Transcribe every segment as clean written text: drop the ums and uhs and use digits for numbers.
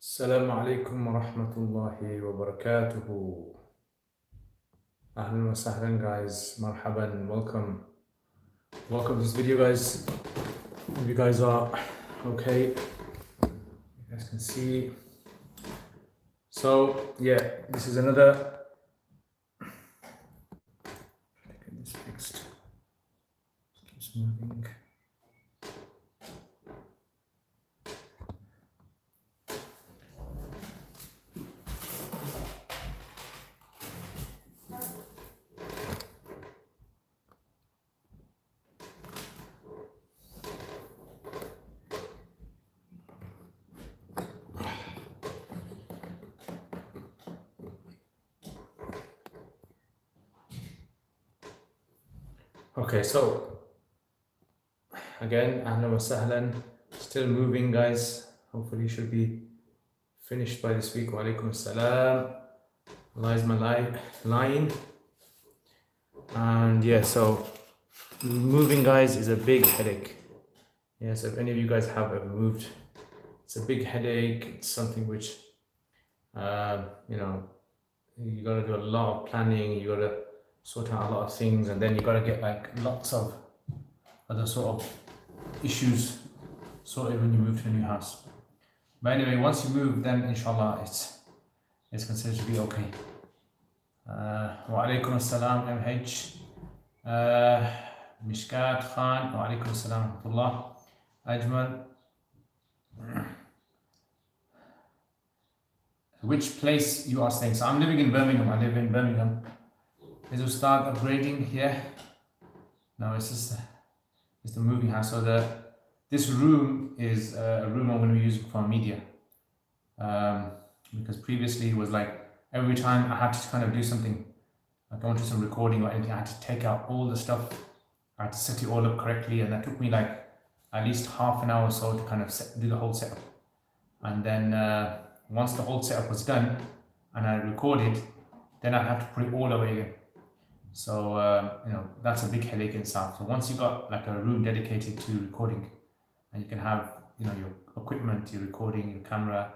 السلام عليكم ورحمة الله وبركاته. أهلا وسهلا guys. Marhaban. Welcome to this video guys. Hope you guys are okay. You guys can see. So yeah, this is another. Get this fixed. Keeps moving. Okay, so again, ahlan wa sahlan. Still moving, guys. Hopefully, should be finished by this week. Wa alaikum assalam. Allah is my line. And yeah, so moving, guys, is a big headache. Yeah, so if any of you guys have ever moved, it's a big headache. It's something which, you got to do a lot of planning. You got to sort out a lot of things, and then you got to get like lots of other sort of issues sorted when you move to a new house. But anyway, once you move, then inshallah it's considered to be okay. Wa alaikum assalam MH. Mishkat Khan. Wa alaikum assalam rahmatullah. Ajmal. Which place you are staying? So I'm living in Birmingham. I live in Birmingham. Is we start upgrading here? No, it's the moving house. So this room is a room I'm going to be using for media. Because previously it was like every time I had to kind of do something, like I wanted some recording or anything, I had to take out all the stuff. I had to set it all up correctly, and that took me like at least half an hour or so to kind of do the whole setup. And then once the whole setup was done and I recorded, then I'd have to put it all away again. So, that's a big headache in itself. So once you got like a room dedicated to recording, and you can have, your equipment, your recording, your camera,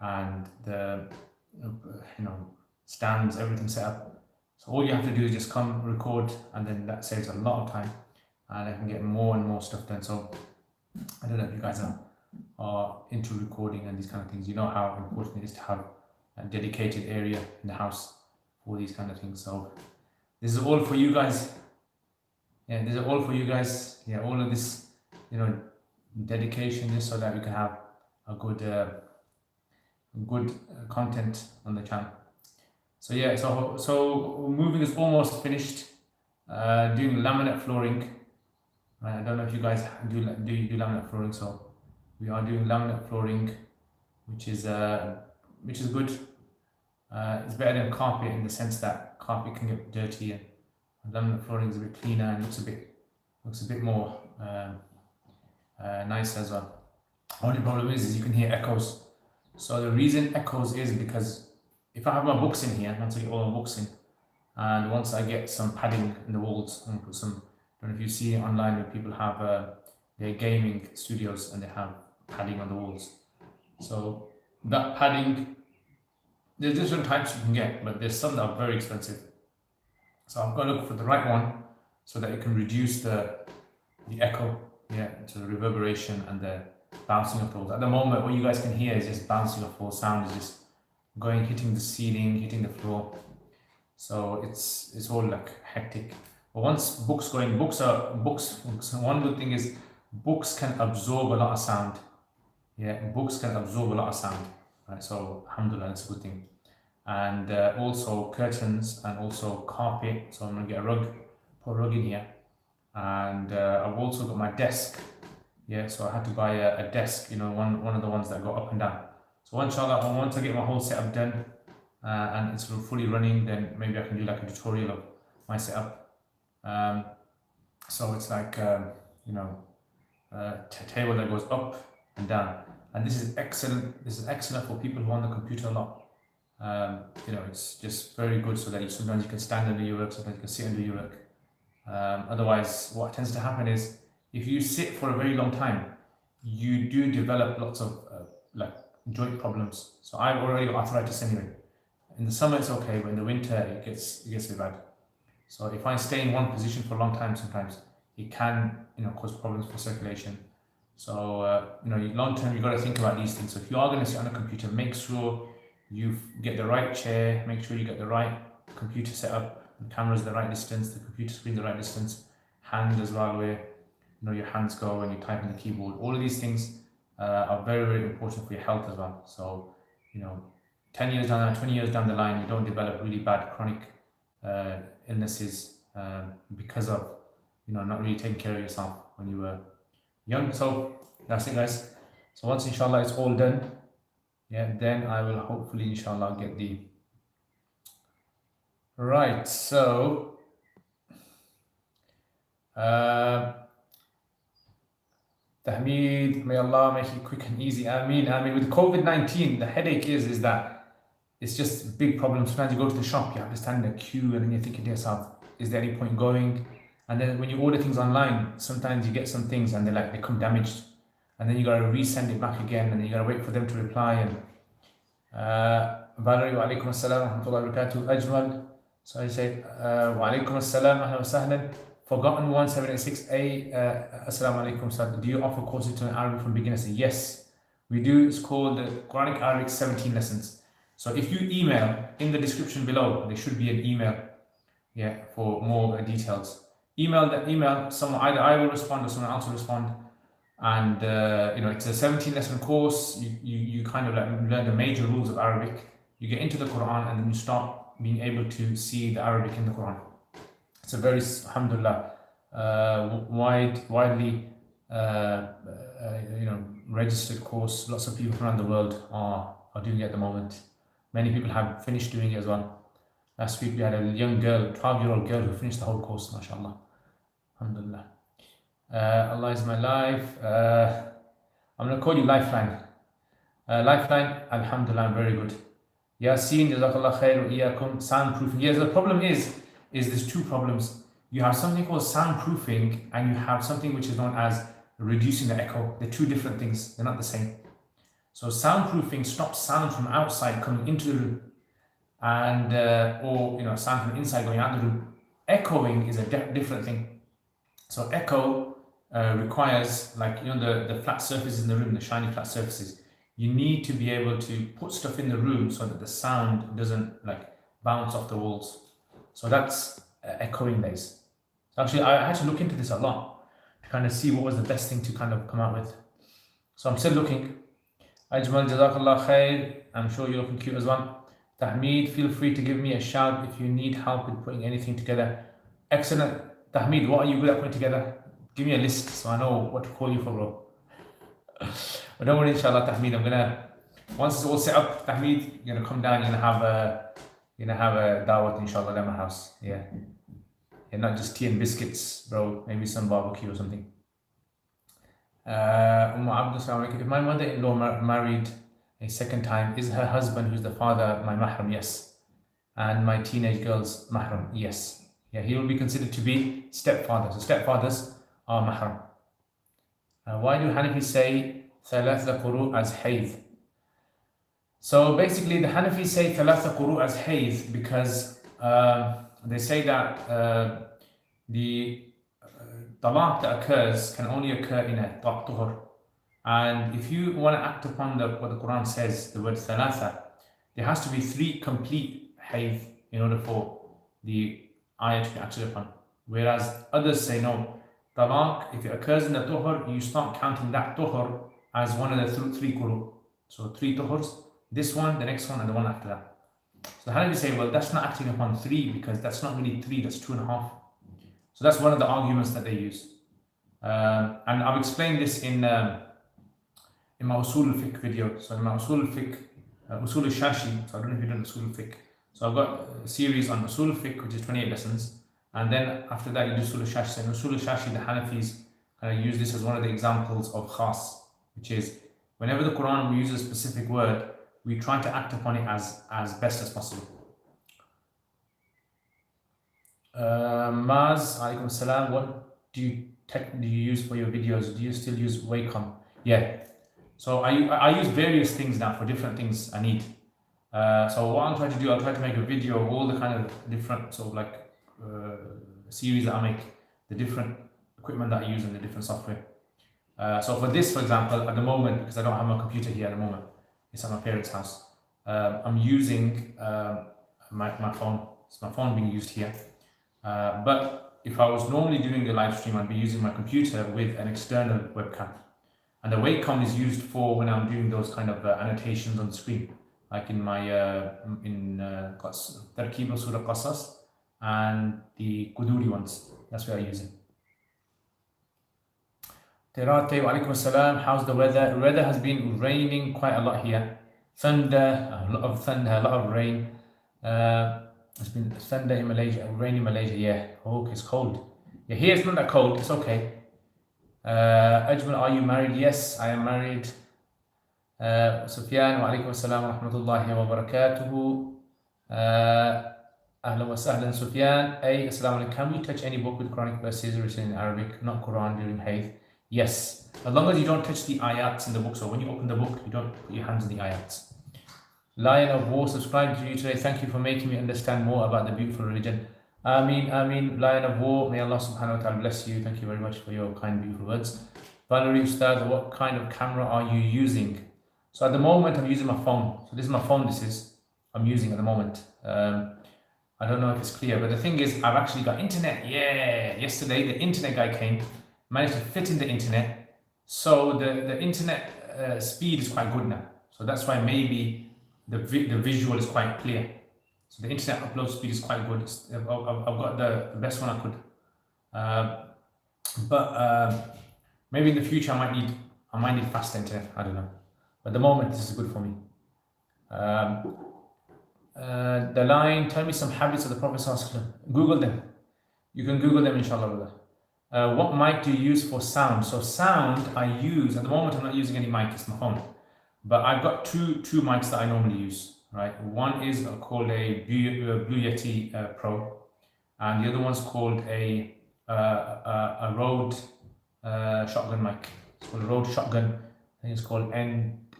and the, stands, everything set up. So all you have to do is just come record, and then that saves a lot of time, and I can get more and more stuff done. So I don't know if you guys are into recording and these kind of things. You know how important it is to have a dedicated area in the house for these kind of things. So this is all for you guys. Yeah, this is all for you guys. Yeah, all of this, dedication, just so that we can have a good content on the channel. So yeah, so moving is almost finished. Doing laminate flooring. I don't know if you guys do laminate flooring. So we are doing laminate flooring, which is good. It's better than carpet in the sense that carpet can get dirty, and laminate flooring is a bit cleaner and looks a bit more nice as well. Only problem is you can hear echoes. So the reason echoes is because if I have my books in here, once I get all my books in, and once I get some padding in the walls, and put some, I don't know if you see online where people have their gaming studios and they have padding on the walls. So that padding, there's different types you can get, but there's some that are very expensive. So I've got to look for the right one so that it can reduce the echo, to the reverberation and the bouncing of the walls. At the moment, what you guys can hear is just bouncing of walls. Sound is just going, hitting the ceiling, hitting the floor. So it's all like hectic. But once books go in, books. One good thing is books can absorb a lot of sound. Yeah, books can absorb a lot of sound. Right, so alhamdulillah, that's a good thing. And also curtains and also carpet. So I'm gonna get put a rug in here. And I've also got my desk. Yeah, so I had to buy a desk, one of the ones that go up and down. So inshallah, once I get my whole setup done and it's fully running, then maybe I can do like a tutorial of my setup. So it's like a table that goes up and down. And this is excellent. This is excellent for people who are on the computer a lot. It's just very good so that sometimes you can stand under your work, sometimes you can sit under your work. Otherwise, what tends to happen is if you sit for a very long time, you do develop lots of joint problems. So I've already got arthritis anyway. In the summer it's okay, but in the winter it gets a bit bad. So if I stay in one position for a long time, sometimes it can, cause problems for circulation. So long term you've got to think about these things. So if you are going to sit on a computer, make sure you get the right chair, make sure you get the right computer set up, the camera's the right distance, the computer screen the right distance, hand as well, where your hands go when you type on the keyboard. All of these things are very, very important for your health as well. So 10 years down, 20 years down the line, you don't develop really bad chronic illnesses because of not really taking care of yourself when you were young. So that's it, guys. So once inshallah it's all done, then I will hopefully inshallah get the right. So Tahmeed, may Allah make it quick and easy. Ameen. With COVID-19, the headache is that it's just a big problem. Sometimes you go to the shop, you have to stand in a queue, and then you're thinking to yourself, is there any point going? And then when you order things online, sometimes you get some things and they come damaged, and then you gotta resend it back again, and then you gotta wait for them to reply. And Valerie, wa alaikum assalam wa rahmatullahi wa barakatuh. Ajmal, so I say wa alaikum assalam wa sahlan. Forgotten 176A, assalamu alaikum sir. Do you offer courses to Arabic from beginners? Yes, we do. It's called the Quranic Arabic 17 lessons. So if you email, in the description below, there should be an email, for more details. Email, someone, either I will respond or someone else will respond. And it's a 17 lesson course. You kind of learn the major rules of Arabic. You get into the Quran, and then you start being able to see the Arabic in the Quran. It's a very, alhamdulillah, widely registered course. Lots of people around the world are doing it at the moment. Many people have finished doing it as well. Last week we had a young girl, 12-year-old girl, who finished the whole course, mashallah. Alhamdulillah. Allah is my life. I'm going to call you Lifeline. Lifeline, alhamdulillah, I'm very good. Yasin, jazakallah khair wa iyakum. Soundproofing. Yes, the problem is there's two problems. You have something called soundproofing, and you have something which is known as reducing the echo. They're two different things. They're not the same. So soundproofing stops sound from outside coming into the room, and or sound from inside going out the room. Echoing is a different thing. So echo requires, the flat surfaces in the room, the shiny flat surfaces. You need to be able to put stuff in the room so that the sound doesn't bounce off the walls. So that's echoing base. So actually, I had to look into this a lot to kind of see what was the best thing to kind of come out with. So I'm still looking. Ajmal, jazakallah khair. I'm sure you're looking cute as well. Tahmeed, feel free to give me a shout if you need help with putting anything together. Excellent. Tahmeed, what are you good at putting together? Give me a list so I know what to call you for, bro. But don't worry, inshallah, Tahmeed. Once it's all set up, Tahmeed, you're gonna come down. You're gonna have a dawat, inshallah, at my house. Yeah, not just tea and biscuits, bro. Maybe some barbecue or something. If my mother-in-law married a second time, is her husband, who's the father, my mahram? Yes. And my teenage girl's mahram? Yes. Yeah, he will be considered to be stepfather. So stepfathers are mahram. Why do Hanafis say thalatha quru as hayd? So basically, the Hanafis say thalatha quru as hayd because they say that the talaq that occurs can only occur in a tuhur. And if you want to act upon what the Quran says, the word thalatha, there has to be 3 complete hayd in order for the ayah to be acted upon. Whereas others say no, talaq, if it occurs in the tuhur, you start counting that tuhur as one of the 3 quru. So 3 tuhurs, this one, the next one, and the one after that. So the Hanafi say, well, that's not acting upon 3 because that's not really 3, that's 2.5. So that's one of the arguments that they use. And I've explained this in my Usul al-Fiqh video. So in my Usul al-Fiqh, Usul al-Shashi, so I don't know if you've done Usul al-Fiqh. So I've got a series on Usul al-Fiqh, which is 28 lessons. And then after that, you do Usul al-Shashi. So in Usul al-Shashi, the Hanafis use this as one of the examples of khas, which is whenever the Quran uses a specific word, we try to act upon it as best as possible. Maz, alaikum salam. What do you use for your videos? Do you still use Wacom? Yeah. So I use various things now for different things I need. So what I'm trying to do, I'll try to make a video of all the kind of different sort of like series that I make, the different equipment that I use and the different software. So for this, for example, at the moment, because I don't have my computer here at the moment, it's at my parents' house. I'm using my phone. It's my phone being used here. But if I was normally doing a live stream, I'd be using my computer with an external webcam. And the webcam is used for when I'm doing those kind of annotations on the screen, like in my Tarkib Surah Qasas and the Quduri ones. That's where I use it. Terate wa alaikum assalam. How's the weather? The weather has been raining quite a lot here. Thunder, a lot of rain. It's been thunder in Malaysia, rain in Malaysia. Yeah, oh, it's cold. Yeah, here it's not that cold. It's okay. Ajmal, are you married? Yes, I am married. Sufyan, wa alaikum assalam wa rahmatullahi wa barakatuhu. Ahlan wa sahlan, Sufyan. Hey, assalamu alaikum. Can we touch any book with Quranic verses written in Arabic, not Quran, during Hayd? Yes, as long as you don't touch the ayats in the book. So when you open the book, you don't put your hands in the ayats. Lion of War, subscribe to you today. Thank you for making me understand more about the beautiful religion. Ameen, Lion of War. May Allah subhanahu wa ta'ala bless you. Thank you very much for your kind, beautiful words. Valerie Ustad, what kind of camera are you using? So at the moment, I'm using my phone. So this is my phone, I'm using at the moment. I don't know if it's clear, but the thing is, I've actually got internet. Yeah, yesterday the internet guy came, managed to fit in the internet. So the internet speed is quite good now. So that's why maybe the visual is quite clear. So the internet upload speed is quite good. I've got the best one I could. But maybe in the future I might need fast internet. I don't know. But at the moment, this is good for me. The line, tell me some habits of the Prophet ﷺ. Google them. You can Google them, inshallah. What mic do you use for sound? So sound I use, at the moment I'm not using any mic, it's my phone. But I've got two mics that I normally use, right? One is called a Blue Yeti Pro, and the other one's called a Rode shotgun mic. It's called a Rode shotgun. I think it's called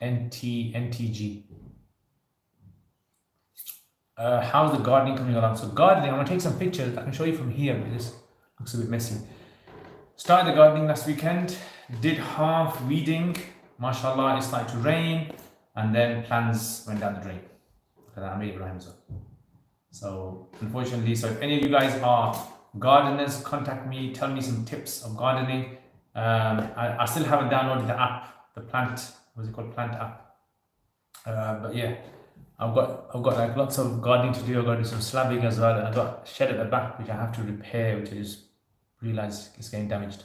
NTG. How's the gardening coming along? So gardening, I'm gonna take some pictures. I can show you from here, but this looks a bit messy. Started the gardening last weekend, did half weeding. MashaAllah, it started to rain, and then plants went down the drain. I made Ibrahim. So unfortunately, so if any of you guys are gardeners, contact me, tell me some tips of gardening. I still haven't downloaded the app, the plant, what's it called, plant app. But yeah, I've got like lots of gardening to do. I've got to do some slabbing as well, and I've got a shed at the back which I have to repair, which I just realized is getting damaged.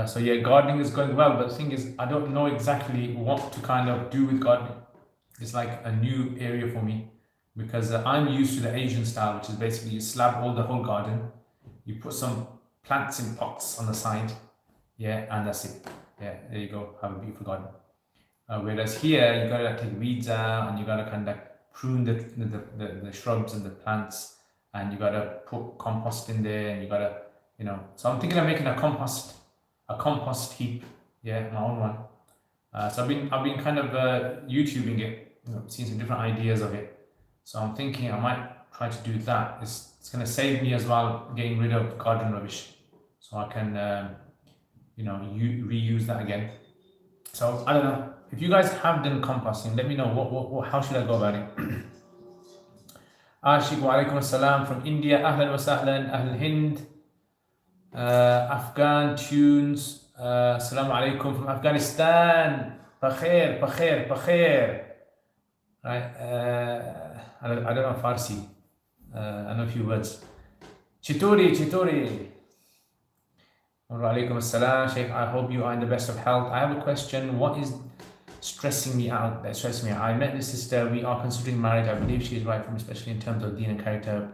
So yeah, gardening is going well, but the thing is, I don't know exactly what to kind of do with gardening. It's like a new area for me, because I'm used to the Asian style, which is basically you slab all the whole garden, you put some plants in pots on the side, yeah, and that's it. Yeah, there you go, have a beautiful garden. Whereas here, you gotta take weeds out, and you gotta kind of prune the shrubs and the plants, and you gotta put compost in there, and you gotta, you know. So I'm thinking of making a compost heap, yeah, my own one. So I've been kind of YouTubing it, you know, seeing some different ideas of it. So I'm thinking I might try to do that. It's going to save me as well getting rid of garden rubbish, so I can you know, reuse that again. So I don't know, if you guys have done composting, let me know what how should I go about it. Ashik wa alaikum assalam from India. Ahlan wa sahlan, Ahl Hind. Afghan tunes. Assalamu alaikum from Afghanistan. Pakhair. Right. I don't know Farsi. I know a few words. Chituri. Wa alaikum assalam, Sheikh. I hope you are in the best of health. I have a question. What is stressing me out? I met this sister. We are considering marriage. I believe she is right for me, especially in terms of deen and character.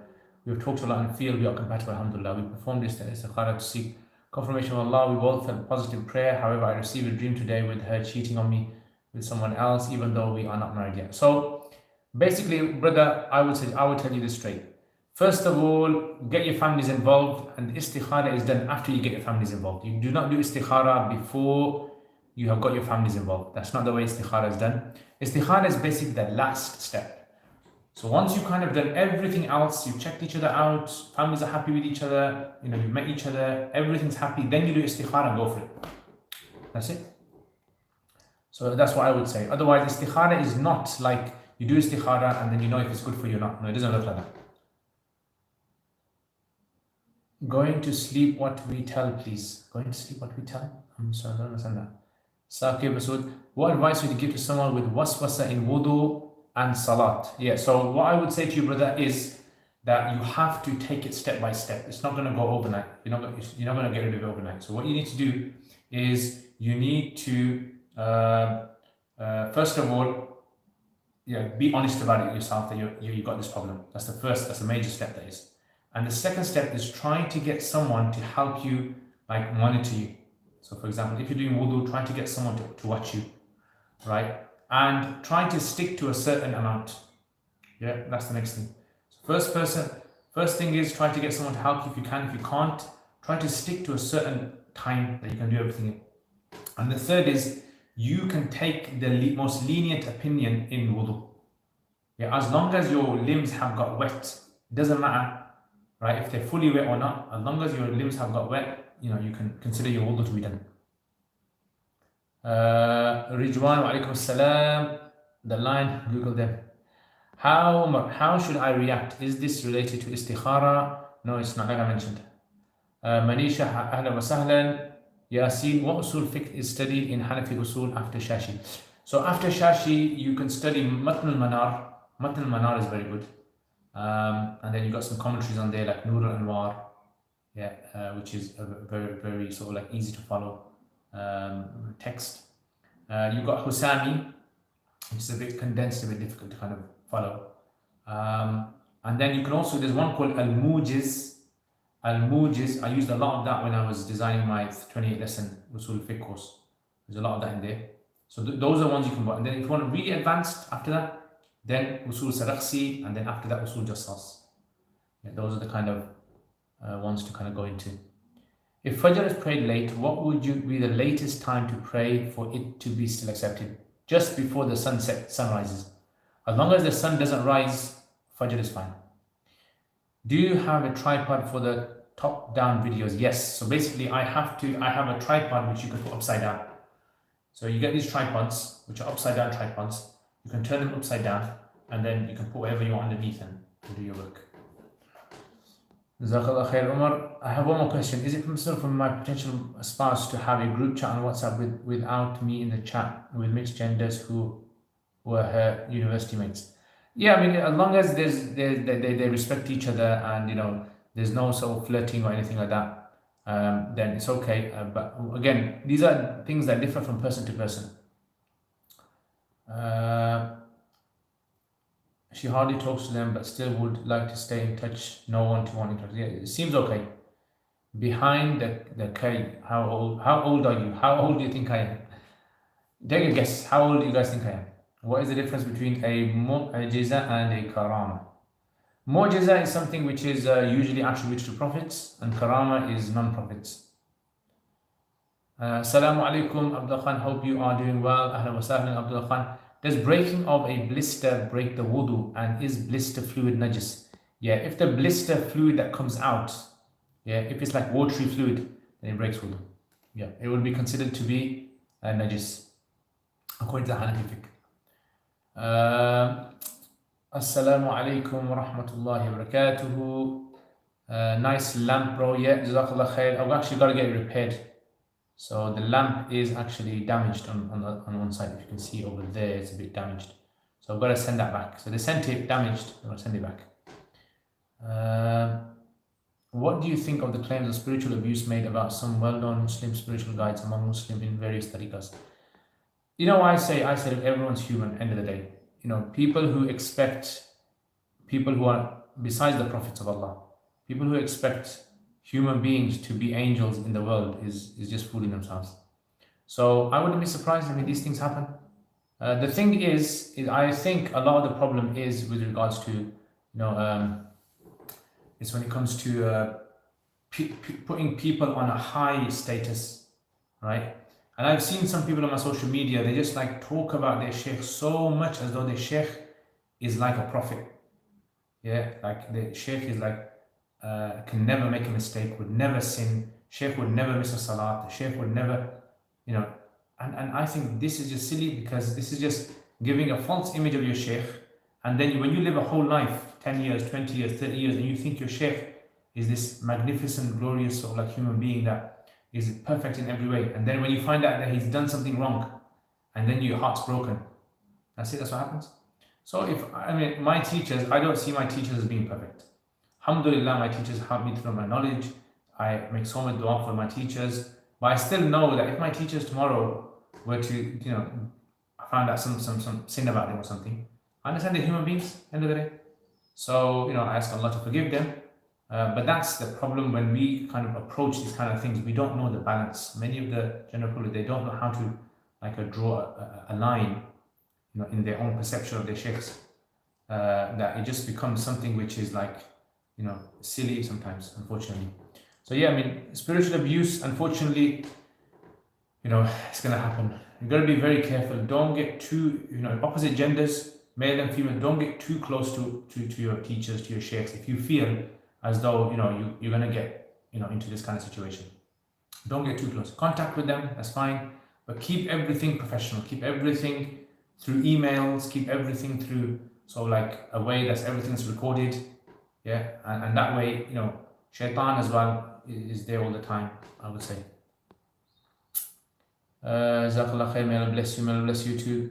We have talked a lot and feel we are compatible, alhamdulillah. We performed this istikhara to seek confirmation of Allah. We both felt positive prayer. However, I received a dream today with her cheating on me with someone else, even though we are not married yet. So basically, brother, I would tell you this straight. First of all, get your families involved, and istikhara is done after you get your families involved. You do not do istikhara before you have got your families involved. That's not the way istikhara is done. Istikhara is basically the last step. So once you've kind of done everything else, you've checked each other out, families are happy with each other, you've met each other, everything's happy, then you do istikhara and go for it. That's it. So that's what I would say. Otherwise, istikhara is not like you do istikhara and then you know if it's good for you or not. No, it doesn't look like that. Going to sleep what we tell, please. Going to sleep what we tell? I'm sorry, I don't understand that. Saqib Masood, what advice would you give to someone with waswasa in wudu and salat? Yeah, so what I would say to you, brother, is that you have to take it step by step. It's not going to go overnight. You're not going to get rid of it overnight. So what you need to do is you need to, first of all, be honest about it yourself that you got this problem. That's the major step that is. And the second step is trying to get someone to help you, like monitor you. So for example, if you're doing wudu, try to get someone to watch you, right? And try to stick to a certain amount. Yeah, that's the next thing. So first thing is try to get someone to help you if you can. If you can't, try to stick to a certain time that you can do everything in. And the third is you can take the most lenient opinion in wudu. Yeah, as long as your limbs have got wet, it doesn't matter, right? If they're fully wet or not, as long as your limbs have got wet, you can consider your wudu to be done. Rijwan wa alaikum salam. The line, Google them. How should I react? Is this related to istikhara? No, it's not, like I mentioned. Manisha, ahlan wa sahlan. Yasin, what usul fiqh is studied in Hanafi usul after Shashi? So after Shashi, you can study Matn al-Manar. Matn al-Manar is very good. And then you got some commentaries on there like Nur al-Anwar, which is a very, very sort of like easy to follow text. You've got Husami, which is a bit condensed, a bit difficult to kind of follow. And then you can also, there's one called Al-Mujiz. Al-Mujiz, I used a lot of that when I was designing my 28 lesson Usul Fiqh course. There's a lot of that in there. So those are the ones you can buy. And then if you want to really advanced after that, then Usul Sarakhsi, and then after that Usul Jassas. Yeah, those are the kind of ones to kind of go into. If Fajr is prayed late, what would be the latest time to pray for it to be still accepted? Just before the sun rises. As long as the sun doesn't rise, Fajr is fine. Do you have a tripod for the top-down videos? Yes. So basically, I have a tripod which you can put upside down. So you get these tripods, which are upside-down tripods. You can turn them upside down, and then you can put whatever you want underneath and do your work. Jazakallah khair, Umar. I have one more question. Is it permissible for my potential spouse to have a group chat on WhatsApp without me in the chat with mixed genders who were her university mates? Yeah, I mean, as long as they respect each other and there's no sort of flirting or anything like that, then it's okay. But again, these are things that differ from person to person. She hardly talks to them, but still would like to stay in touch. No one-to-one interaction. Yeah, it seems okay. Behind the K, how old are you? How old do you think I am? Take a guess. How old do you guys think I am? What is the difference between a mu'jiza and a karama? Mu'jiza is something which is usually attributed to prophets, and karama is non-prophets. Assalamu alaikum, Abdul Khan. Hope you are doing well. Ahlan wa sahlan, Abdul Khan. Does breaking of a blister break the wudu, and is blister fluid najis? Yeah, if the blister fluid that comes out, if it's like watery fluid, then it breaks wudu. Yeah, it will be considered to be najis, according to the Hanafi fiqh. Assalamu alaikum wa rahmatullahi wa barakatuhu. Nice lamp, bro. Yeah, jazakallah khair. I've actually got to get it repaired. So the lamp is actually damaged on one side. If you can see over there, it's a bit damaged. So I've got to send that back. So they sent it damaged. I'm going to send it back. What do you think of the claims of spiritual abuse made about some well-known Muslim spiritual guides among Muslims in various tariqas? I say that everyone's human, end of the day. People who expect people who are besides the prophets of Allah, people who expect human beings to be angels in the world is just fooling themselves. So I wouldn't be surprised if these things happen. The thing is I think a lot of the problem is with regards to, it's when it comes to putting people on a high status, right? And I've seen some people on my social media, they just like talk about their sheikh so much as though their sheikh is like a prophet. Yeah, like the sheikh is like, can never make a mistake, would never sin, sheikh would never miss a salat, the sheikh would never, you know, and I think this is just silly, because this is just giving a false image of your sheikh. And then when you live a whole life, 10 years, 20 years, 30 years, and you think your sheikh is this magnificent, glorious sort of like human being that is perfect in every way. And then when you find out that he's done something wrong, and then your heart's broken, that's it, that's what happens. So my teachers, I don't see my teachers as being perfect. Alhamdulillah, my teachers help me through my knowledge. I make so much dua for my teachers. But I still know that if my teachers tomorrow were to, I found out some sin about them or something, I understand they're human beings at the end of the day. So, I ask Allah to forgive them. But that's the problem when we kind of approach these kind of things. We don't know the balance. Many of the general public, they don't know how to draw a line, in their own perception of their sheikhs. That it just becomes something which is like, silly sometimes, unfortunately. So yeah, spiritual abuse, unfortunately, it's going to happen. You've got to be very careful. Don't get too, opposite genders, male and female, don't get too close to your teachers, to your sheikhs. If you feel as though, you're going to get, into this kind of situation, don't get too close. Contact with them, that's fine. But keep everything professional. Keep everything through emails. Keep everything through, so like a way that's everything's recorded. Yeah, and that way, shaitan as well is there all the time, I would say. Jazakallah khair, may Allah bless you too.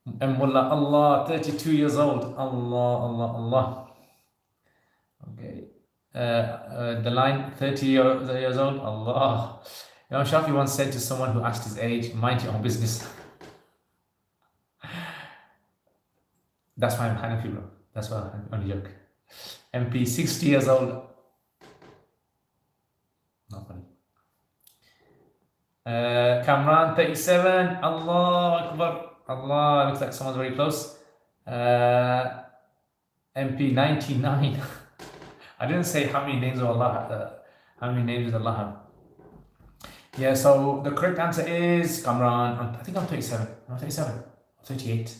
Mullah, Allah, 32 years old. Allah. Okay. The line, 30 years old. Allah. Imam Shafi once said to someone who asked his age, mind your own business. That's why I'm Hanafi, bro. That's why I'm only joke. MP, 60 years old. Not funny. Kamran, 37. Allah Akbar. Allah, looks like someone's very close. MP, 99. I didn't say how many names of Allah, how many names does Allah have. Yeah, so the correct answer is Kamran. I think I'm 37. I'm 37. I'm 38.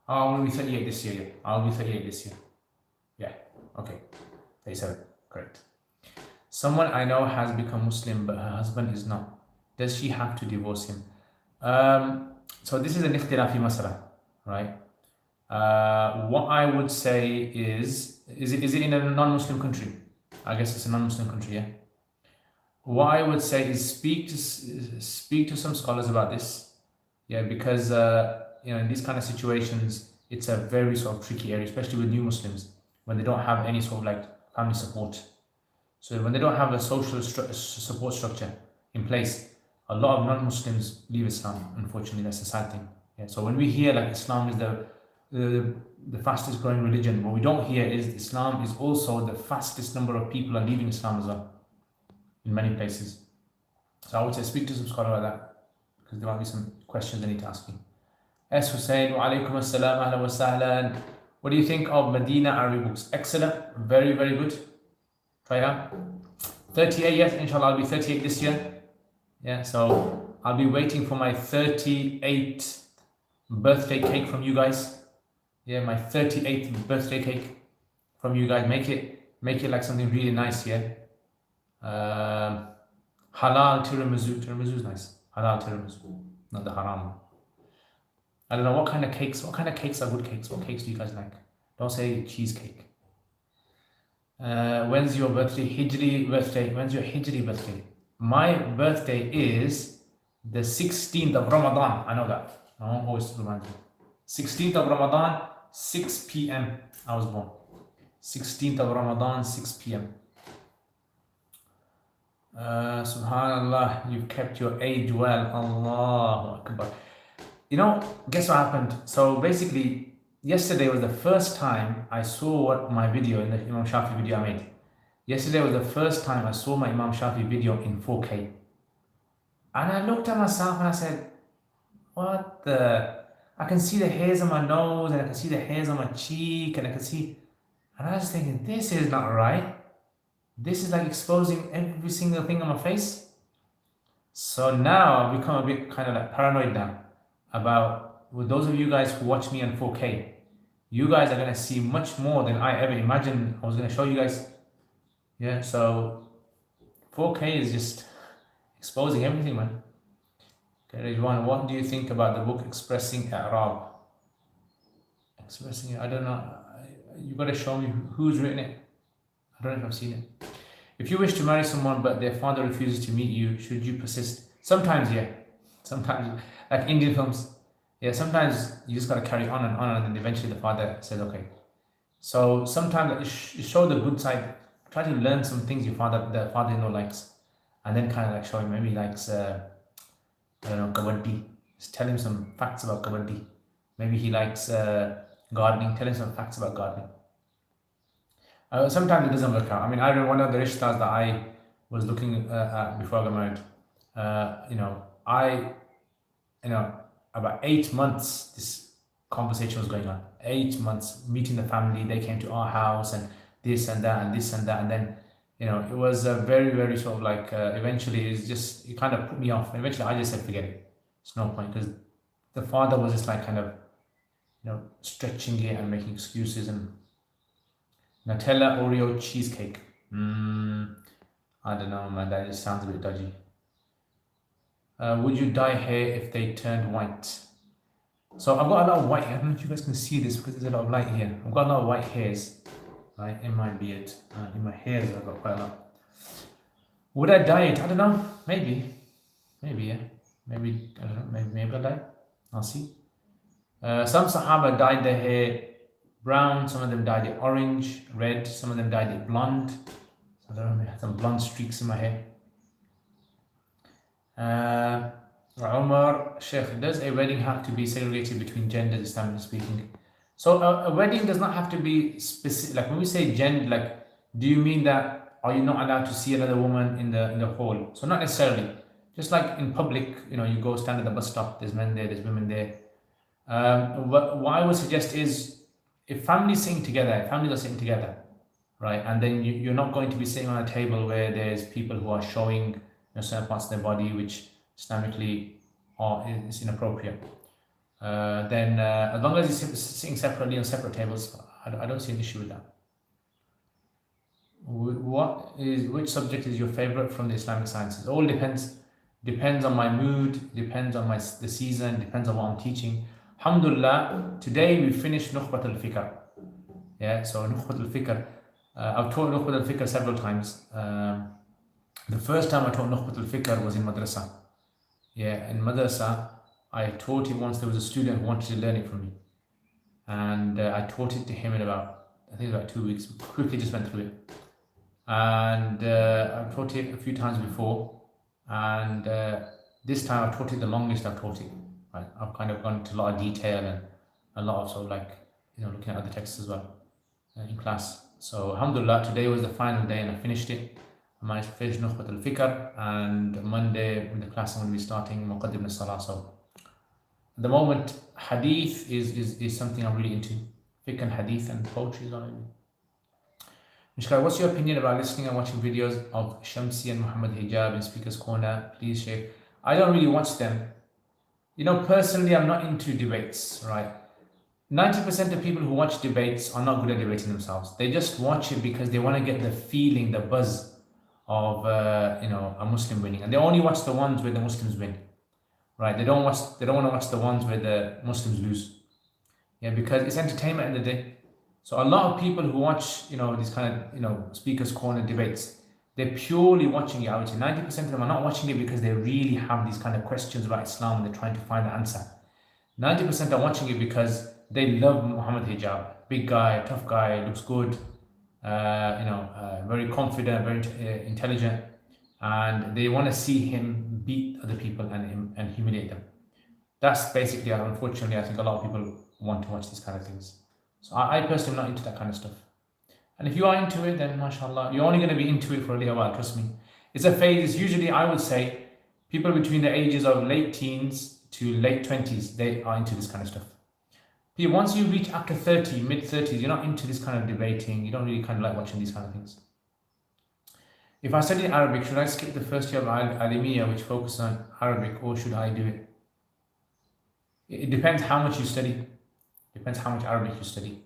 Oh, I'm going to be 38 this year. Yeah. I'll be 38 this year. Yeah, okay. 37. Correct. Someone I know has become Muslim, but her husband is not. Does she have to divorce him? So this is an ikhtilafi masala, right? What I would say is it in a non-Muslim country? I guess it's a non-Muslim country, yeah. What I would say is speak to some scholars about this, yeah, because in these kind of situations, it's a very sort of tricky area, especially with new Muslims, when they don't have any sort of like family support. So when they don't have a social support structure in place, a lot of non-Muslims leave Islam. Unfortunately, that's a sad thing. Yeah. So when we hear like Islam is the fastest growing religion, what we don't hear is Islam is also the fastest number of people are leaving Islam as well, in many places. So I would say speak to some scholar about that, because there might be some questions I need to ask you. S. Hussein, wa alaikum assalam, ahlan wa sahlan. What do you think of Medina Arabic books? Excellent, very, very good. Try out. 38, yes, inshallah, I'll be 38 this year. Yeah, so I'll be waiting for my 38th birthday cake from you guys. Yeah, my 38th birthday cake from you guys. Make it like something really nice, yeah. Halal tiramisu. Tiramisu is nice. Halal tiramisu, not the haram one. I don't know what kind of cakes. What kind of cakes are good cakes? What cakes do you guys like? Don't say cheesecake. When's your birthday? Hijri birthday. When's your Hijri birthday? My birthday is the 16th of Ramadan. I know that. I won't always remind you. 16th of Ramadan, 6 p.m. I was born. 16th of Ramadan, 6 p.m. Subhanallah, you've kept your age well. Allahu Akbar. Guess what happened? So basically, yesterday was the first time I saw my video in the Imam Shafi video I made. Yesterday was the first time I saw my Imam Shafi video in 4K. And I looked at myself and I said, what the... I can see the hairs on my nose and I can see the hairs on my cheek and I can see... And I was thinking, this is not right. This is like exposing every single thing on my face. So now I've become a bit kind of like paranoid now about, with those of you guys who watch me on 4K, you guys are gonna see much more than I ever imagined I was gonna show you guys. Yeah, so 4K is just exposing everything, man. Okay, Ridwan, what do you think about the book Expressing I'rab? Expressing it, I don't know. You gotta show me who's written it. I don't know if I've seen it. If you wish to marry someone but their father refuses to meet you, should you persist? Sometimes, yeah. Sometimes, like Indian films. Yeah, sometimes you just gotta carry on and then eventually the father says, okay. So sometimes you show the good side. Try to learn some things the father-in-law likes, and then kind of like show him maybe he likes I don't know, kabaddi. Just tell him some facts about kabaddi. Maybe he likes gardening. Tell him some facts about gardening. Sometimes it doesn't work out. I mean, I remember one of the rishtas that I was looking at before I got married. About 8 months this conversation was going on. 8 months meeting the family. They came to our house and this and that and this and that, and then it was very, very sort of like eventually it kind of put me off. And eventually I just said forget it. It's no point, because the father was just like kind of stretching it and making excuses. And Nutella Oreo cheesecake. I don't know, man. That just sounds a bit dodgy. Would you dye hair if they turned white? So I've got a lot of white hair. I don't know if you guys can see this because there's a lot of light here. I've got a lot of white hairs, right, in my beard. In my hairs, I've got quite a lot. Would I dye it? I don't know. Maybe, yeah. Maybe, I don't know. Maybe I'll dye. I'll see. Some Sahaba dyed their hair brown, some of them dyed it orange, red, some of them dyed it blonde. So I don't know, I had some blonde streaks in my hair. Umar, Sheikh, does a wedding have to be segregated between genders, Islamically speaking? So a wedding does not have to be specific. Like when we say gender, like, do you mean that are you not allowed to see another woman in the hall? So not necessarily. Just like in public, you go stand at the bus stop, there's men there, there's women there. What I would suggest is, if families are sitting together, right, and then you're not going to be sitting on a table where there's people who are showing certain parts of their body which Islamically is inappropriate, then as long as you're sitting separately on separate tables, I don't see an issue with that. Which subject is your favorite from the Islamic sciences? It all depends on my mood, depends on the season, depends on what I'm teaching. Alhamdulillah, today we finished Nukhbat al-Fikr. Yeah, so Nukhbat al-Fikr, I've taught Nukhbat al-Fikr several times. The first time I taught Nukhbat al-Fikr was in madrasa. Yeah, in madrasa, I taught it once. There was a student who wanted to learn it from me. And I taught it to him in about 2 weeks. Quickly just went through it. And I've taught it a few times before. And this time I've taught it the longest I've taught it. Right? I've kind of gone into a lot of detail and a lot of sort of like, looking at other texts as well in class. So alhamdulillah, today was the final day and I finished it. I managed to finish Nukhbat al-Fikr, and Monday in the class I'm going to be starting Muqaddim al-Salah. So at the moment, hadith is something I'm really into. Fiqh and hadith and poetry is what I do. Mishkar, what's your opinion about listening and watching videos of Shamsi and Muhammad Hijab in Speaker's Corner? Please share. I don't really watch them. Personally, I'm not into debates, right? 90% of people who watch debates are not good at debating themselves. They just watch it because they want to get the feeling, the buzz of a Muslim winning, and they only watch the ones where the Muslims win, right? They don't want to watch the ones where the Muslims lose, because it's entertainment in the day. So a lot of people who watch these kind of Speaker's Corner debates, they're purely watching it. I would say 90% of them are not watching it because they really have these kind of questions about Islam and they're trying to find the answer. 90% are watching it because they love Muhammad Hijab. Big guy, tough guy, looks good, very confident, very intelligent, and they want to see him beat other people and humiliate them. That's basically, unfortunately, I think a lot of people want to watch these kind of things. So I personally am not into that kind of stuff. And if you are into it, then mashallah, you're only going to be into it for a little while, trust me. It's a phase. It's usually, I would say, people between the ages of late teens to late 20s, they are into this kind of stuff. Once you reach after 30, mid 30s, you're not into this kind of debating. You don't really kind of like watching these kind of things. If I study Arabic, should I skip the first year of Alimiya, which focuses on Arabic, or should I do it? It depends how much you study. Depends how much Arabic you study.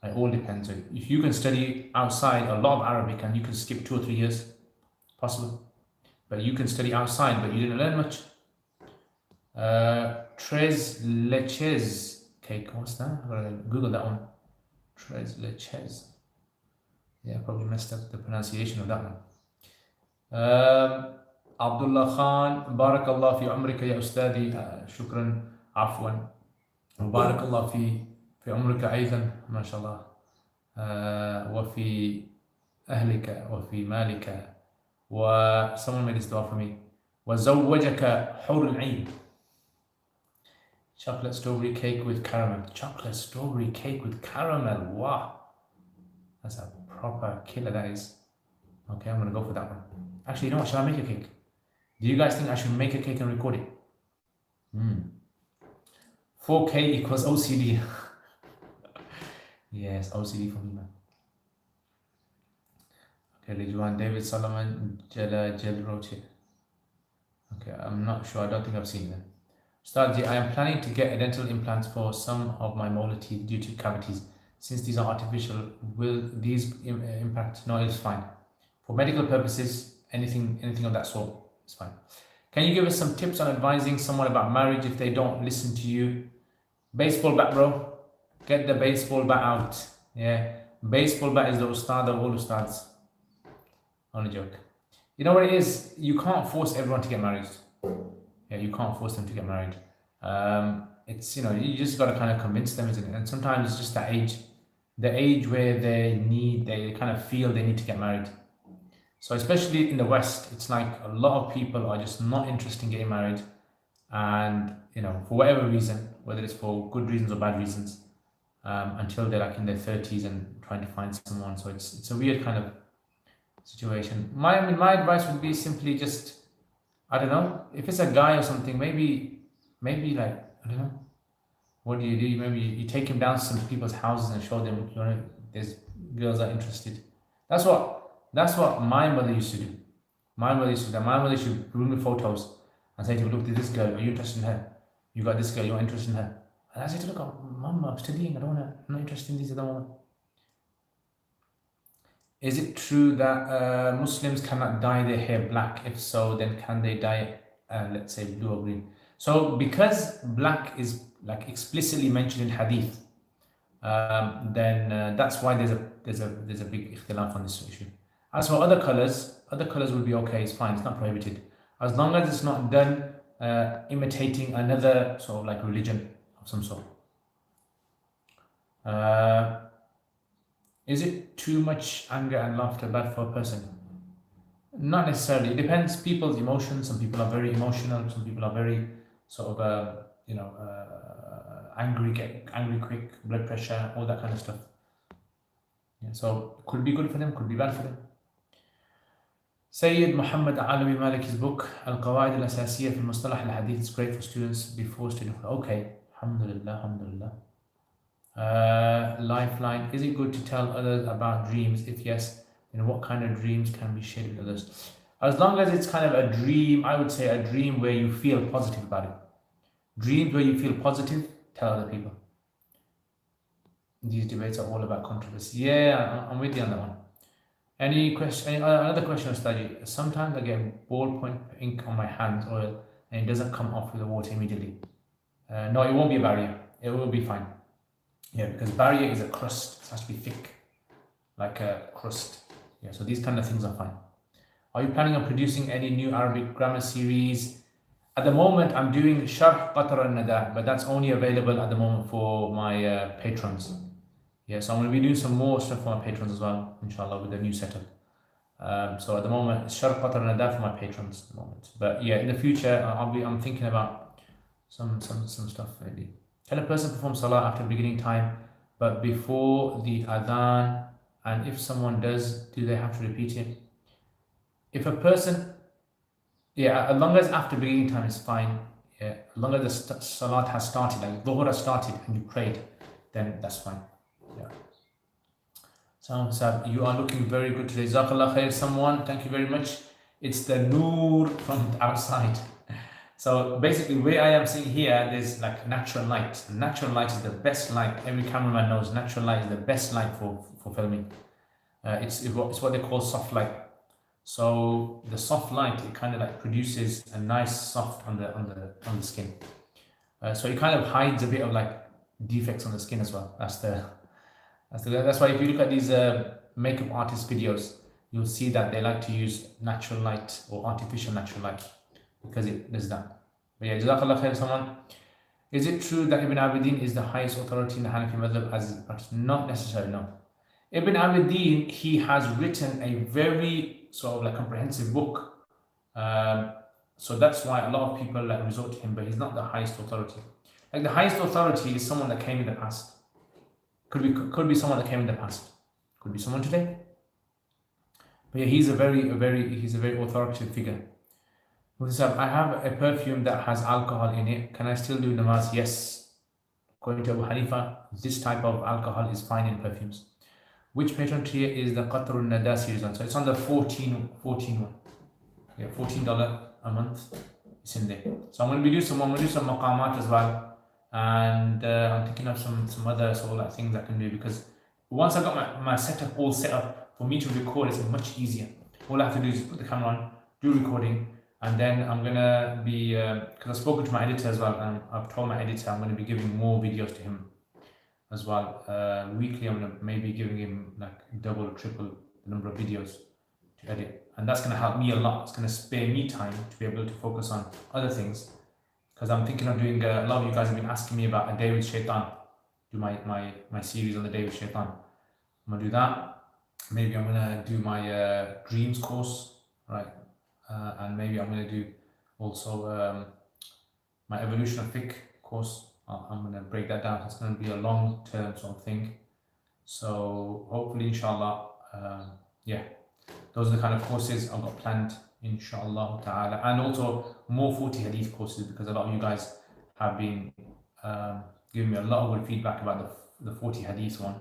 It all depends. If you can study outside a lot of Arabic and you can skip 2 or 3 years, possible. But you can study outside, but you didn't learn much. Tres leches cake. What's that? I'm gonna Google that one. Tres leches. Yeah, probably messed up the pronunciation of that one. Abdullah Khan, Barakallah fi umrika ya ustadi. Shukran, afwan. Barakallah fi umrika aydan, mashallah. وفي أهلك وفي مالك. Someone made this dua for me. وزوجك حور العين. Chocolate strawberry cake with caramel. Chocolate strawberry cake with caramel. Wow. That's a proper killer, that is. Okay, I'm going to go for that one. Actually, you know what? Shall I make a cake? Do you guys think I should make a cake and record it? 4K equals OCD. Yes, OCD for me, man. Okay, Ridwan, David Solomon, Jel wrote it. Okay, I'm not sure. I don't think I've seen them. Ustadji, I am planning to get dental implants for some of my molar teeth due to cavities. Since these are artificial, will these impact? No, it's fine. For medical purposes, anything of that sort, it's fine. Can you give us some tips on advising someone about marriage if they don't listen to you? Baseball bat, bro. Get the baseball bat out. Yeah, baseball bat is the ustad of all ustads. Only joke. You know what it is? You can't force everyone to get married. Yeah, you can't force them to get married. It's, you just got to kind of convince them, isn't it? And sometimes it's just that age, the age where they kind of feel they need to get married. So especially in the West, it's like a lot of people are just not interested in getting married. And, for whatever reason, whether it's for good reasons or bad reasons, until they're like in their 30s and trying to find someone. So it's a weird kind of situation. My advice would be simply just, I don't know, if it's a guy or something, maybe like, I don't know, what do? Maybe you take him down to some people's houses and show them, there's girls that are interested. That's what my mother used to do. My mother used to bring me photos and say to me, look, there's this girl, are you interested in her? You got this girl, you're interested in her. And I said, look, Mum, I'm studying, I'm not interested in these at the moment. Is it true that Muslims cannot dye their hair black? If so, then can they dye it, let's say, blue or green? So because black is like explicitly mentioned in hadith, then that's why there's a big ikhtilaf on this issue. As for other colors would be okay, it's fine, it's not prohibited. As long as it's not done imitating another sort of like religion of some sort. Is it too much anger and laughter bad for a person? Not necessarily. It depends people's emotions. Some people are very emotional. Some people are very sort of, angry, get angry quick, blood pressure, all that kind of stuff. Yeah, so could be good for them, could be bad for them. Sayyid Muhammad Alawi Malik's book, Al-Qawaid al-Asasiyya fi Mustalah al-Hadith, is great for students before studying. Okay, alhamdulillah. Lifeline, is it good to tell others about dreams? If yes, then what kind of dreams can be shared with others? As long as it's kind of a dream, I would say a dream where you feel positive about it. Dreams where you feel positive, tell other people. These debates are all about controversy. Yeah, I'm with you on that one. Another question, Ustadji. Sometimes I get ballpoint ink on my hands, oil, and it doesn't come off with the water immediately. No, it won't be a barrier. It will be fine. Yeah, because barrier is a crust. It has to be thick, like a crust. Yeah, so these kind of things are fine. Are you planning on producing any new Arabic grammar series? At the moment, I'm doing Sharh Qatar al-Nada, but that's only available at the moment for my patrons. Yeah, so I'm going to be doing some more stuff for my patrons as well, inshallah, with the new setup. So at the moment, it's Sharh Qatar al-Nada for my patrons at the moment. But yeah, in the future, I'm thinking about some stuff maybe. Can a person perform salah after beginning time, but before the adhan? And if someone does, do they have to repeat it? If a person, yeah, as long as after beginning time is fine. Yeah, as long as the salat has started, like dhuhr has started and you prayed, then that's fine. Yeah. So, Sab, you are looking very good today. Jazakallah khair, someone. Thank you very much. It's the noor from outside. So basically, where I am sitting here, there's like natural light. Natural light is the best light. Every cameraman knows natural light is the best light for filming. It's what they call soft light. So the soft light, it kind of like produces a nice soft on the skin. So it kind of hides a bit of like defects on the skin as well. That's why if you look at these makeup artist videos, you'll see that they like to use natural light or artificial natural light because it does that. But yeah, Jazakallah khair, someone. Is it true that Ibn Abidin is the highest authority in the Hanafi madhab as practice? Not necessarily, no. Ibn Abidin, he has written a very sort of like comprehensive book. So that's why a lot of people like resort to him, but he's not the highest authority. Like the highest authority is someone that came in the past. Could be someone that came in the past. Could be someone today. But yeah, he's a very authoritative figure. I have a perfume that has alcohol in it. Can I still do namaz? Yes. According to Abu Hanifa, this type of alcohol is fine in perfumes. Which patron tier is the Qatrun Nada series on? So it's on the 14 one. Yeah, $14 a month. It's in there. So I'm going to do some maqamat as well. And I'm thinking of some other sort of like things I can do, because once I got my setup all set up, for me to record it's much easier. All I have to do is put the camera on, do recording, and then I'm gonna be because I've spoken to my editor as well, and I've told my editor I'm going to be giving more videos to him as well. Weekly I'm going to maybe giving him like double or triple the number of videos to edit, and that's going to help me a lot. It's going to spare me time to be able to focus on other things. Because I'm thinking of doing, a lot of you guys have been asking me about a day with Shaitan, do my series on the day with Shaitan. I'm gonna do that. Maybe I'm gonna do my dreams course, right? And maybe I'm gonna do also my evolution of fiqh course. I'm gonna break that down. It's gonna be a long-term sort of thing. So hopefully, inshallah, yeah, those are the kind of courses I've got planned, inshallah ta'ala, and also more 40 hadith courses, because a lot of you guys have been giving me a lot of good feedback about the 40 hadith one.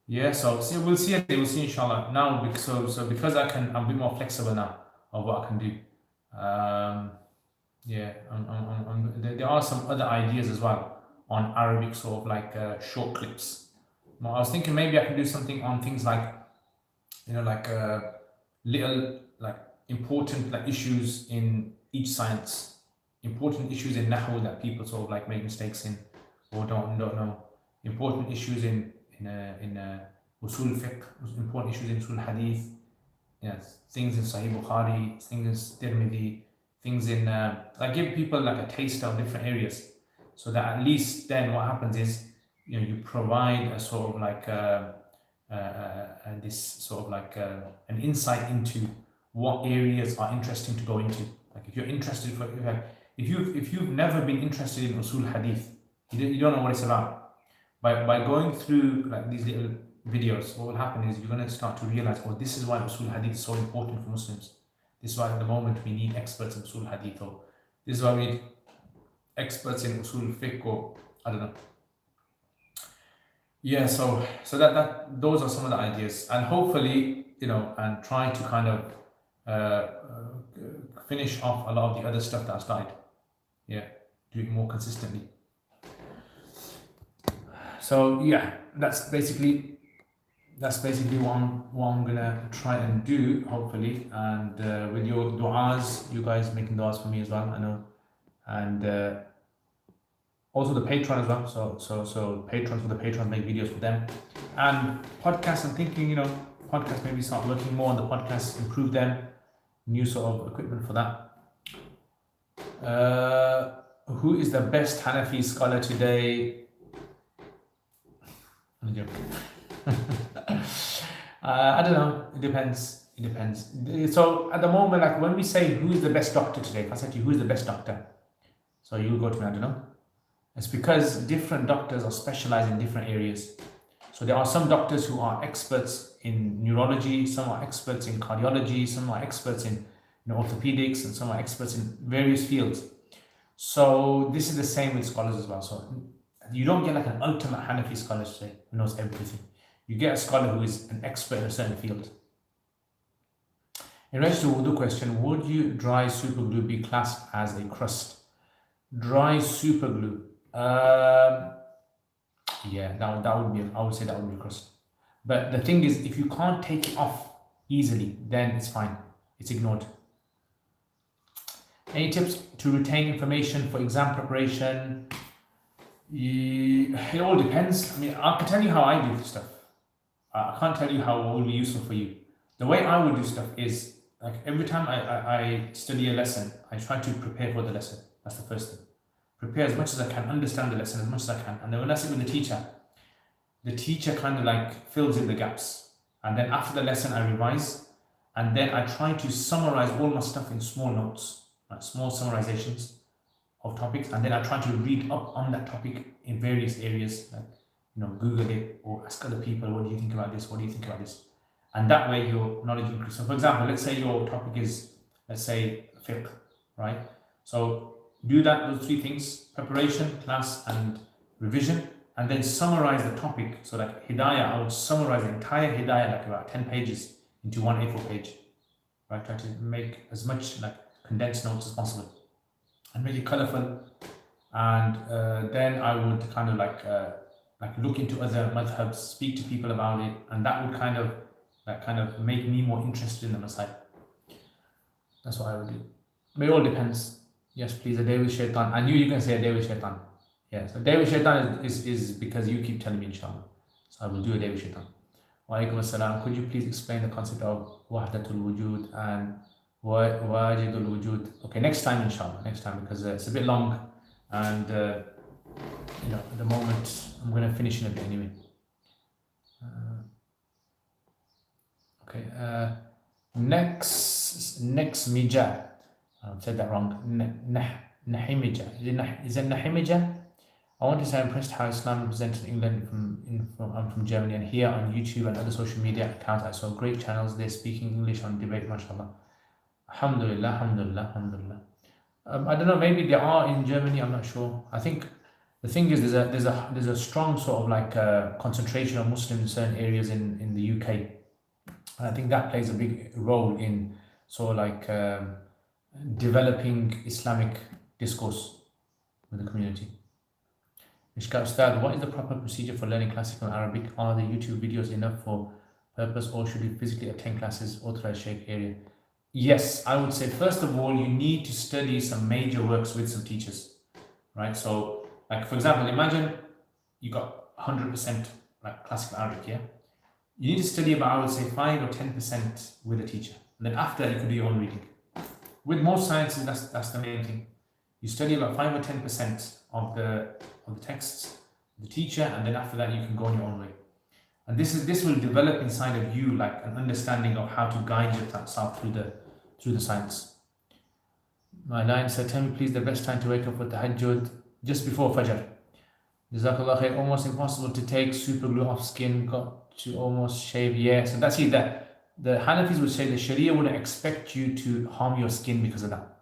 Yeah, so we'll see inshallah. Now, because I'm a bit more flexible now of what I can do. Yeah, there are some other ideas as well on Arabic, sort of like short clips. I was thinking maybe I can do something on things like, like little like important like issues in each science, important issues in Nahu that people sort of like make mistakes in or don't know, important issues in usul fiqh, important issues in usul hadith, things in Sahih Bukhari, things in Tirmidhi, things in like give people like a taste of different areas, so that at least then what happens is you provide a sort of like this sort of like an insight into what areas are interesting to go into. Like if you're interested, if you've never been interested in usul hadith, you don't know what it's about. By going through like these little videos, what will happen is you're going to start to realize, oh, this is why usul hadith is so important for Muslims. This is why at the moment we need experts in usul hadith, or this is why we need experts in usul fiqh, or I don't know. Yeah, so that those are some of the ideas, and hopefully and try to kind of finish off a lot of the other stuff that I started. Yeah, do it more consistently. So yeah, that's basically what I'm gonna try and do, hopefully, and with your du'as, you guys making du'as for me as well, I know, and also the Patreon as well. So patrons, for the patrons, make videos for them, and podcasts. I'm thinking, podcasts, maybe start working more on the podcasts, improve them, new sort of equipment for that. Who is the best Hanafi scholar today? I don't know. It depends. So at the moment, like when we say who is the best doctor today, if I said to you who is the best doctor, so you'll go to me, I don't know. It's because different doctors are specialized in different areas. So there are some doctors who are experts in neurology, some are experts in cardiology, some are experts in orthopedics, and some are experts in various fields. So this is the same with scholars as well. So you don't get like an ultimate Hanafi scholar today who knows everything. You get a scholar who is an expert in a certain field. In relation to wudu question, would you dry super glue be classed as a crust? Dry super glue. Yeah, that would be. I would say that would be a crust. But the thing is, if you can't take it off easily, then it's fine. It's ignored. Any tips to retain information for exam preparation? It all depends. I mean, I can tell you how I do stuff. I can't tell you how it will be useful for you. The way I would do stuff is, like, every time I study a lesson, I try to prepare for the lesson. That's the first thing. Prepare as much as I can, understand the lesson as much as I can. And then when I sit with the teacher kind of like fills in the gaps. And then after the lesson, I revise. And then I try to summarize all my stuff in small notes, like small summarizations of topics. And then I try to read up on that topic in various areas, like, Google it or ask other people, what do you think about this? What do you think about this? And that way your knowledge increases. So for example, let's say your topic is, let's say, fiqh, right? So do those three things: preparation, class, and revision, and then summarize the topic. So like Hidayah, I would summarize the entire Hidayah, like about 10 pages, into one A4 page, right? Try to make as much like condensed notes as possible and make it colorful. And then I would kind of like look into other madhabs, speak to people about it, and that would kind of make me more interested in the Masai. That's what I would do. But it all depends. Yes, please, a day with shaitan. I knew you can say a day with shaitan. Yeah, so a day with shaitan is because you keep telling me, inshallah. So I will do a day with shaitan. Wa alaikum assalam. Could you please explain the concept of wahdatul wujud and wajidul wujud? Okay, next time, inshallah. Next time, because it's a bit long, and at the moment I'm going to finish in a bit anyway. Okay. Next Mija. I said that wrong. Nahimija. Is it Nahimija? I want to say I'm impressed how Islam represented England. I'm from Germany, and here on YouTube and other social media accounts, I saw great channels there speaking English on debate. MashaAllah. Alhamdulillah. I don't know. Maybe they are in Germany. I'm not sure. I think the thing is, there's a strong sort of like concentration of Muslims in certain areas in the UK. And I think that plays a big role in sort of like developing Islamic discourse with the community. Mishka Ustad, what is the proper procedure for learning classical Arabic? Are the YouTube videos enough for purpose, or should you physically attend classes authorized Sheikh area? Yes, I would say first of all, you need to study some major works with some teachers, right? So, like for example, imagine you got 100% like classical Arabic, yeah? You need to study about, I would say, 5 or 10% with a teacher. And then after that, you can do your own reading. With most sciences, that's the main thing. You study about 5 or 10% of the texts, the teacher, and then after that, you can go on your own way. And this will develop inside of you like an understanding of how to guide yourself through the science. My line said, tell me please the best time to wake up for tahajjud just before Fajr. Jazakallah khair. Almost impossible to take super glue off skin, got to almost shave. Yeah, so that's it. That the Hanafis would say the Sharia wouldn't expect you to harm your skin because of that.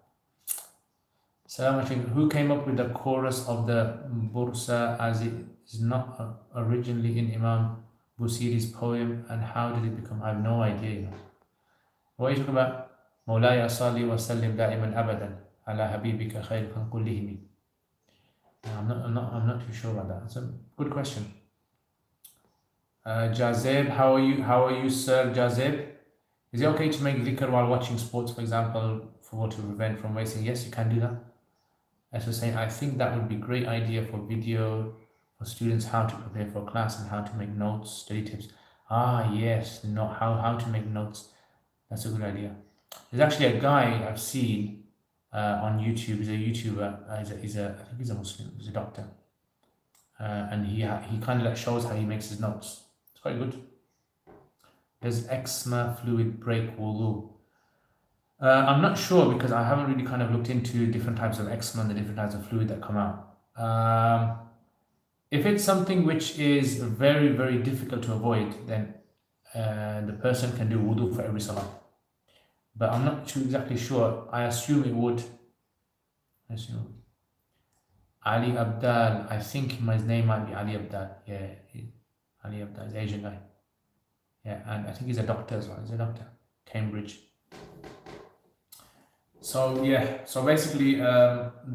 Salam alaikum. Who came up with the chorus of the Bursa as it is not originally in Imam Busiri's poem, and how did it become? I have no idea. What are you talking about? Mawlaya salli wa sallim da'iman abadan ala habibika khayr khan kullihimi. I'm not too sure about that. It's a good question. Jazeb, how are you, sir Jazeb? Is it okay to make dhikr while watching sports, for example, to prevent from wasting? Yes, you can do that. As I was saying, I think that would be a great idea for video, for students, how to prepare for class and how to make notes, study tips. Yes, how to make notes. That's a good idea. There's actually a guy I've seen on YouTube. He's a YouTuber. I think he's a Muslim. He's a doctor, and he kind of like shows how he makes his notes. It's quite good. Does eczema fluid break wudu? I'm not sure because I haven't really kind of looked into different types of eczema and the different types of fluid that come out. If it's something which is very, very difficult to avoid, then the person can do wudu for every salah. But I'm not exactly sure. I assume it would. Ali Abdal, I think his name might be Ali Abdal. Yeah, Ali Abdal, he's an Asian guy. Yeah, and I think he's a doctor as well. He's a doctor, Cambridge. So yeah, so basically,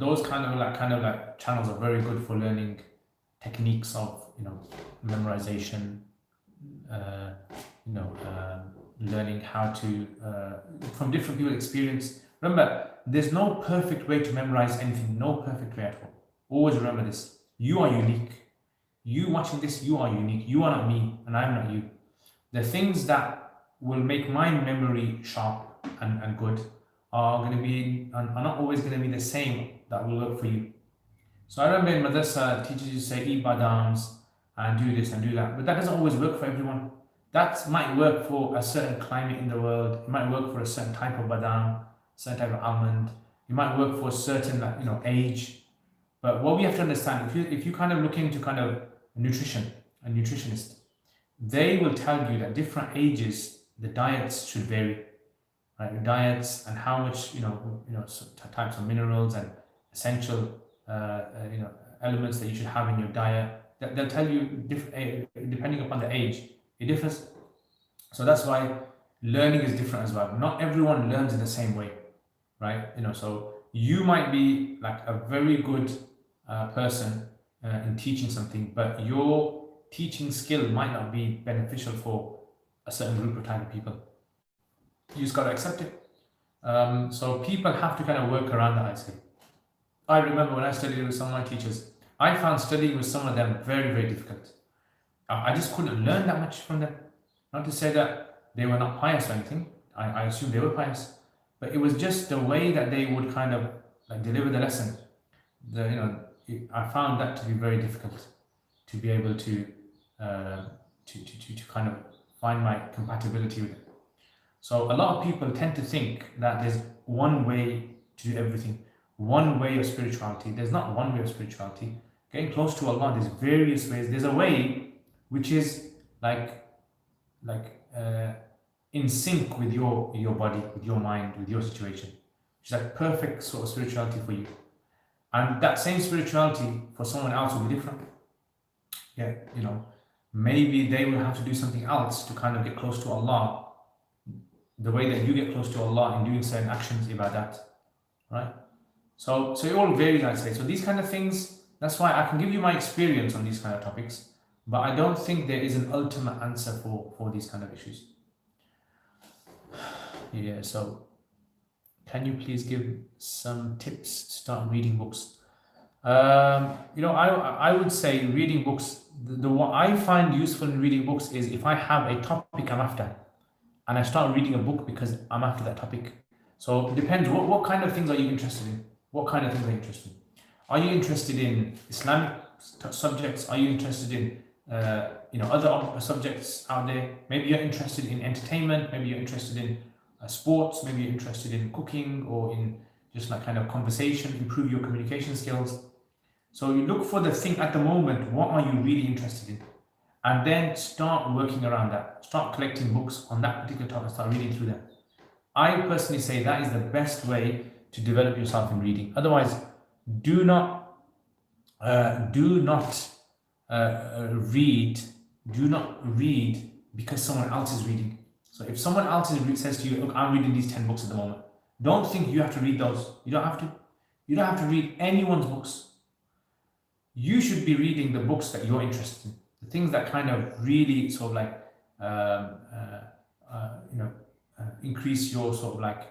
those kind of like channels are very good for learning techniques of memorization. Learning how to from different people's experience. Remember, there's no perfect way to memorize anything. No perfect way at all. Always remember this. You are unique. You watching this, you are unique. You are not me, and I'm not you. The things that will make my memory sharp and good are not always going to be the same that will work for you. So I remember in madrasa, teachers used to say, eat badams and do this and do that. But that doesn't always work for everyone. That might work for a certain climate in the world. It might work for a certain type of badam, certain type of almond. It might work for a certain age. But what we have to understand, if you kind of look into kind of nutrition, a nutritionist, they will tell you that different ages, the diets should vary. Right? The diets and how much types of minerals and essential elements that you should have in your diet. They'll tell you depending upon the age, it differs. So that's why learning is different as well. Not everyone learns in the same way, right? So you might be like a very good person in teaching something, but your teaching skill might not be beneficial for a certain group of type of people. You just got to accept it. So people have to kind of work around that, I'd say. I remember when I studied with some of my teachers, I found studying with some of them very, very difficult. I just couldn't learn that much from them. Not to say that they were not pious or anything. I assume they were pious. But it was just the way that they would kind of like deliver the lesson. I found that to be very difficult to be able to kind of find my compatibility with it. So a lot of people tend to think that there's one way to do everything, one way of spirituality. There's not one way of spirituality. Getting close to Allah, there's various ways. There's a way which is like in sync with your body, with your mind, with your situation. It's like perfect sort of spirituality for you. And that same spirituality for someone else will be different. Yeah, maybe they will have to do something else to kind of get close to Allah, the way that you get close to Allah in doing certain actions, ibadat, right? So it all varies, I'd say. So these kind of things, that's why I can give you my experience on these kind of topics, but I don't think there is an ultimate answer for these kind of issues. Yeah, so can you please give some tips to start reading books? I would say reading books, what I find useful in reading books is if I have a topic I'm after, and I start reading a book because I'm after that topic. So it depends, what kind of things are you interested in? What kind of things are you interested in? Are you interested in Islamic subjects? Are you interested in other subjects out there? Maybe you're interested in entertainment, maybe you're interested in sports, maybe you're interested in cooking or in just like kind of conversation, improve your communication skills. So you look for the thing at the moment, what are you really interested in? And then start working around that. Start collecting books on that particular topic, start reading through them. I personally say that is the best way to develop yourself in reading. Otherwise, do not read because someone else is reading. So if someone else says to you, look, I'm reading these 10 books at the moment, don't think you have to read those. You don't have to. You don't have to read anyone's books. You should be reading the books that you're interested in. The things that kind of really sort of like, increase your sort of like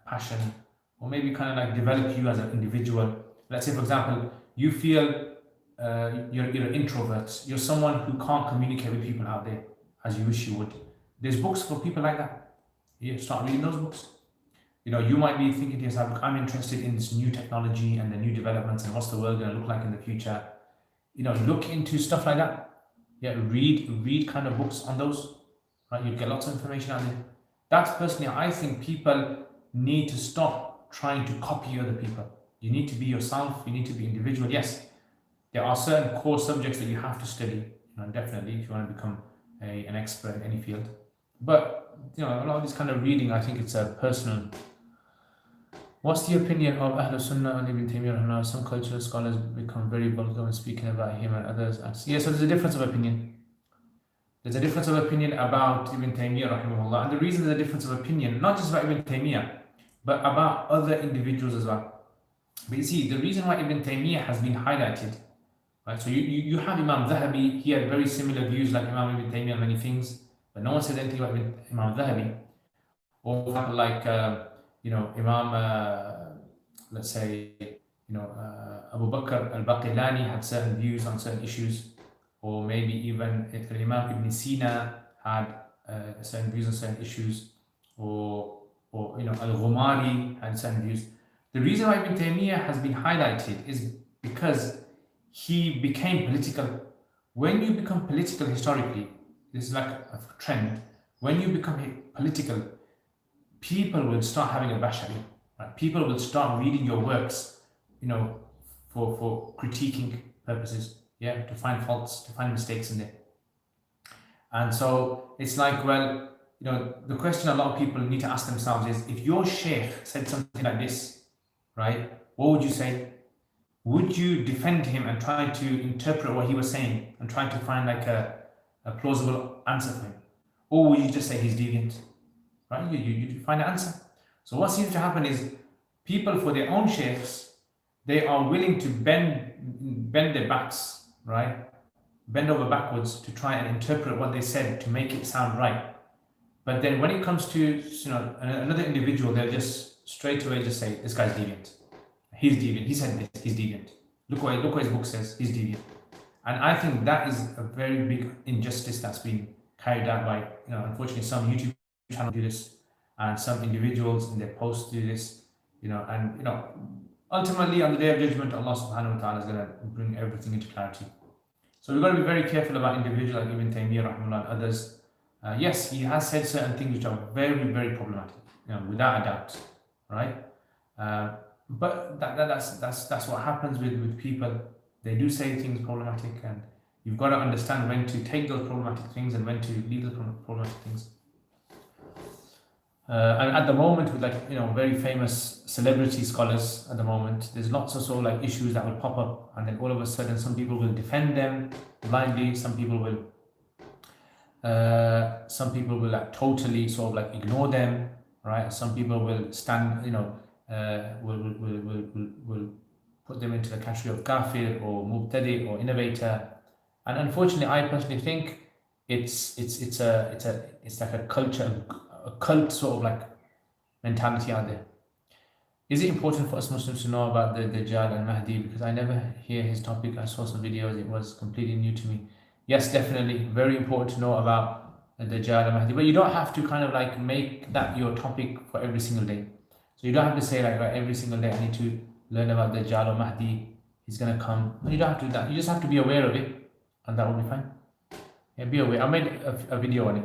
passion, or maybe kind of like develop you as an individual. Let's say, for example, you feel you're an introvert. You're someone who can't communicate with people out there as you wish you would. There's books for people like that. You start reading those books. You might be thinking to yourself, look, I'm interested in this new technology and the new developments and what's the world going to look like in the future. Look into stuff like that. Yeah, read kind of books on those. Right, you get lots of information out there. That's personally, I think people need to stop trying to copy other people. You need to be yourself. You need to be individual. Yes, there are certain core subjects that you have to study. Definitely, if you want to become an expert in any field. But a lot of this kind of reading, I think it's a personal What's the opinion of Ahlul Sunnah on Ibn Taymiyyah rahimahullah? Some cultural scholars become very vulgar when speaking about him and others. Yeah, so there's a difference of opinion. There's a difference of opinion about Ibn Taymiyyah rahimahullah. And the reason there's a difference of opinion, not just about Ibn Taymiyyah, but about other individuals as well. But you see, the reason why Ibn Taymiyyah has been highlighted, right? So you have Imam Zahabi, he had very similar views like Imam Ibn Taymiyyah on many things, but no one says anything about Imam Zahabi. Or like, Imam, let's say, Abu Bakr al-Baqillani had certain views on certain issues, or maybe even Imam Ibn Sina had certain views on certain issues, or Al-Ghumari had certain views. The reason why Ibn Taymiyyah has been highlighted is because he became political. When you become political historically, this is like a trend. When you become political, people will start having a bashari. Right? People will start reading your works, for critiquing purposes, to find faults, to find mistakes in there. And so it's like, well, the question a lot of people need to ask themselves is, if your sheikh said something like this, right, what would you say? Would you defend him and try to interpret what he was saying and try to find like a plausible answer for him? Or would you just say he's deviant? Right? You find an answer. So what seems to happen is people, for their own sheikhs, they are willing to bend their backs, right? Bend over backwards to try and interpret what they said to make it sound right. But then when it comes to another individual, they'll just straight away just say, this guy's deviant. He's deviant. He said this. He's deviant. Look what his book says. He's deviant. And I think that is a very big injustice that's been carried out by, unfortunately, some YouTube channels do this, and some individuals in their posts do this, ultimately on the day of judgment, Allah subhanahu wa ta'ala is going to bring everything into clarity. So we've got to be very careful about individuals like Ibn Taymiyyah rahimahullah and others. Yes, he has said certain things which are very, very problematic, without a doubt, right? But that's what happens with people. They do say things problematic, and you've got to understand when to take those problematic things and when to leave those problematic things. And at the moment, with very famous celebrity scholars at the moment, there's lots of sort of issues that will pop up, and then all of a sudden some people will defend them blindly, some people will totally sort of ignore them, right? Some people will stand, will put them into the category of kafir or mubtadi or innovator. And unfortunately, I personally think it's like a culture, a cult sort of mentality out there. Is it important for us Muslims to know about the Dajjal and Mahdi? Because I never hear his topic. I saw some videos, it was completely new to me. Yes, definitely very important to know about the Dajjal and Mahdi, but you don't have to kind of make that your topic for every single day. So you don't have to say every single day I need to learn about Dajjal or Mahdi, he's going to come. No, you don't have to do that. You just have to be aware of it, and that will be fine. Yeah, be aware. I made a video on it.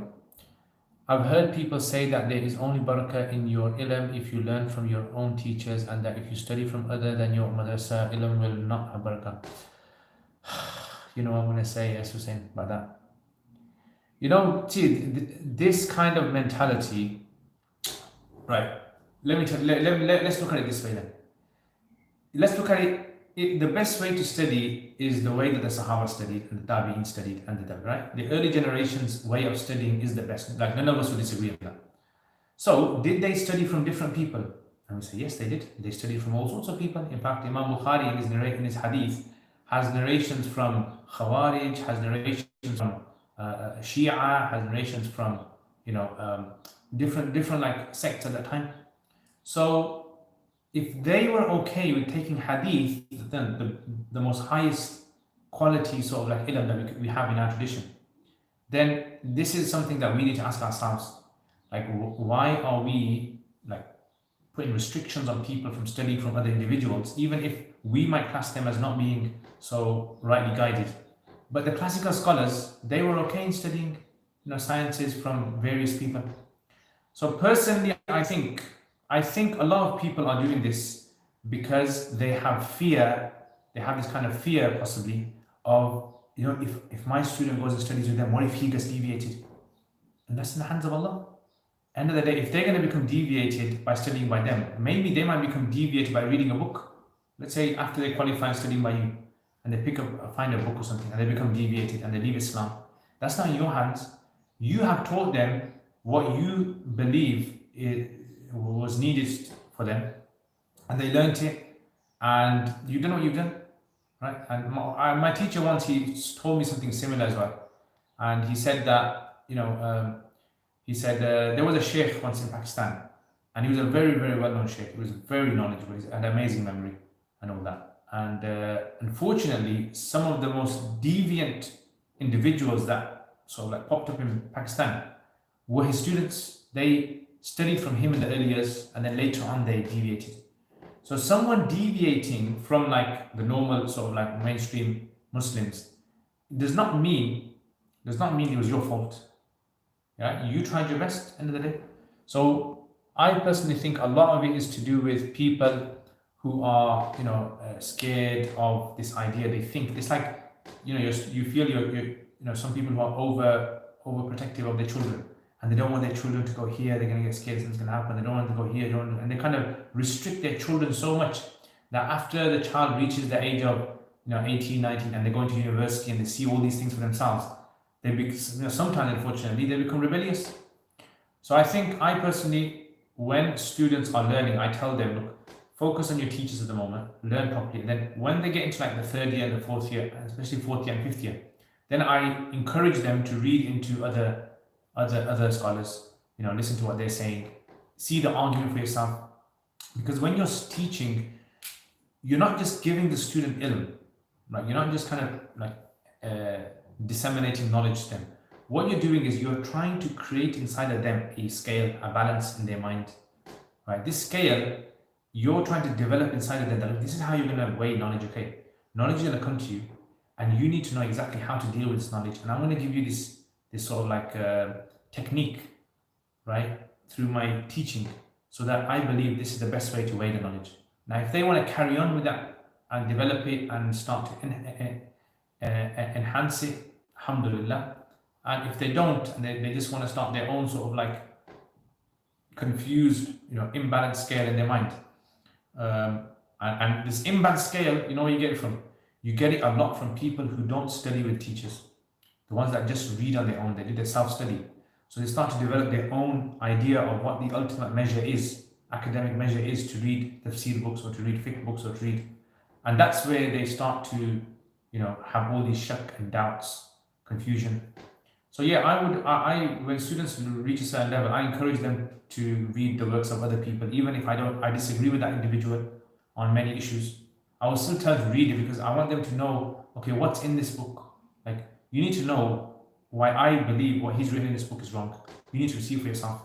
I've heard people say that there is only barakah in your ilm if you learn from your own teachers, and that if you study from other than your madrasa, ilm will not have barakah. You know what I'm going to say, yes, Hussein, about that. See, this kind of mentality, right? Let's look at it this way then. Let's look at it. The best way to study is the way that the Sahaba studied and the Tabi'in studied and the Tabi'in, right? The early generation's way of studying is the best. None of us will disagree on that. So, did they study from different people? And we say, yes, they did. They studied from all sorts of people. In fact, Imam Bukhari in his hadith has narrations from Khawarij, has narrations from Shia, has narrations from different sects at that time. So if they were okay with taking hadith, then the most highest quality sort of ilm that we have in our tradition, then this is something that we need to ask ourselves. Why are we putting restrictions on people from studying from other individuals, even if we might class them as not being so rightly guided? But the classical scholars, they were okay in studying sciences from various people. So personally, I think a lot of people are doing this because they have fear. They have this kind of fear, possibly, of if my student goes and studies with them, what if he gets deviated? And that's in the hands of Allah. End of the day, if they're going to become deviated by studying by them, maybe they might become deviated by reading a book. Let's say after they qualify and studying by you, and they find a book or something, and they become deviated and they leave Islam. That's not in your hands. You have taught them what you believe was needed for them, and they learnt it, and you've done what you've done, right? And my teacher once, he told me something similar as well, and he said that, he said there was a sheikh once in Pakistan, and he was a very, very well-known sheikh. He was very knowledgeable, he had amazing memory and all that. And unfortunately, some of the most deviant individuals that sort of like popped up in Pakistan were his students. They studied from him in the early years, and then later on they deviated. So someone deviating from like the normal sort of like mainstream Muslims does not mean it was your fault. Yeah, you tried your best, end of the day. So I personally think a lot of it is to do with people who are, scared of this idea. They think it's like, you feel you're some people who are overprotective of their children, and they don't want their children to go here. They're going to get scared, something's going to happen. They don't want to go here, and they kind of restrict their children so much that after the child reaches the age of 18, 19, and they go into university and they see all these things for themselves, they sometimes, unfortunately, they become rebellious. So I personally, when students are learning, I tell them, look, focus on your teachers at the moment, learn properly. And then when they get into like the third year and the fourth year, especially fourth year and fifth year, then I encourage them to read into other scholars, listen to what they're saying, see the argument for yourself. Because when you're teaching, you're not just giving the student ilm, right? You're not just kind of like disseminating knowledge to them. What you're doing is you're trying to create inside of them a scale, a balance in their mind, right? This scale, you're trying to develop inside of them that this is how you're going to weigh knowledge. Okay, knowledge is going to come to you, and you need to know exactly how to deal with this knowledge. And I'm going to give you this sort of like technique, right, through my teaching, so that I believe this is the best way to weigh the knowledge. Now, if they want to carry on with that and develop it and start to enhance it, alhamdulillah. And if they don't, and they just want to start their own sort of like confused, imbalanced scale in their mind. And this imbalanced scale, where you get it from? You get it a lot from people who don't study with teachers. The ones that just read on their own, they do their self-study. So they start to develop their own idea of what the ultimate measure is, academic measure is, to read tafsir books or to read fiqh books or to read. And that's where they start to, have all these shak and doubts, confusion. So yeah, I when students reach a certain level, I encourage them to read the works of other people, even if I disagree with that individual on many issues. I will still tell them to read it, because I want them to know, okay, what's in this book? Like, you need to know why I believe what he's written in this book is wrong. You need to see for yourself.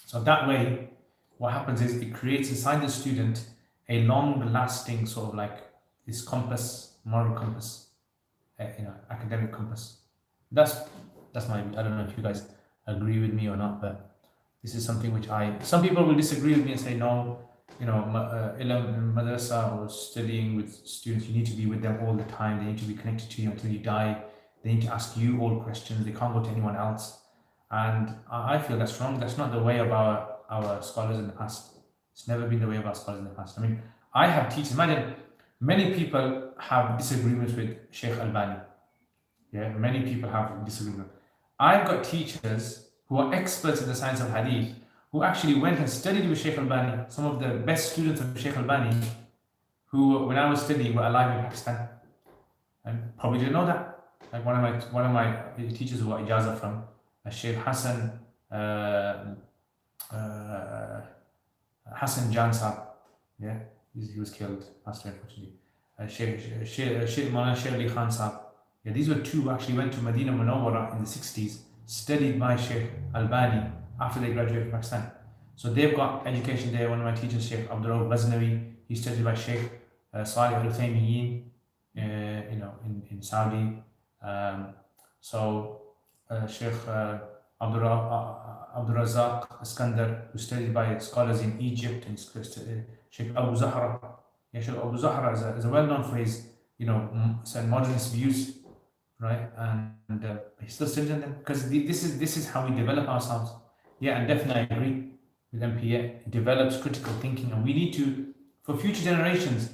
So that way, what happens is it creates inside the student a long-lasting sort of like this compass, moral compass, academic compass. That's my, I don't know if you guys agree with me or not, but this is something which some people will disagree with me and say, no, madrasa or studying with students, you need to be with them all the time. They need to be connected to you until you die. They need to ask you all questions. They can't go to anyone else. And I feel that's wrong. That's not the way of our scholars in the past. It's never been the way of our scholars in the past. I mean, I have teachers. Imagine, many people have disagreements with Sheikh Albani. Yeah, many people have disagreement. I've got teachers who are experts in the science of hadith, who actually went and studied with Sheikh Albani. Some of the best students of Sheikh Albani, who, when I was studying, were alive in Pakistan, and probably didn't know that. Like one of my teachers who got ijazah from Sheikh Hassan Jan Saab. Yeah, he was killed last year, unfortunately. Sheikh Maulana Sheikh Ali Khan Saab. Yeah, these were two who actually went to Medina Munawwara in the 60s, studied by Sheikh Albani after they graduated from Pakistan. So they've got education there. One of my teachers, Sheikh Abdurrahman Ghaznavi, he studied by Sheikh Salih Al-Uthaymiyin, in Saudi. Sheikh Abdurazak Iskandar, who studied by scholars in Egypt, and Sheikh Abu Zahra. Yeah, Sheikh Abu Zahra is a well-known for his, certain modernist views, right? And he still studies them, because this is how we develop ourselves. Yeah, and definitely I agree with MP. Yeah, it develops critical thinking, and we need to, for future generations,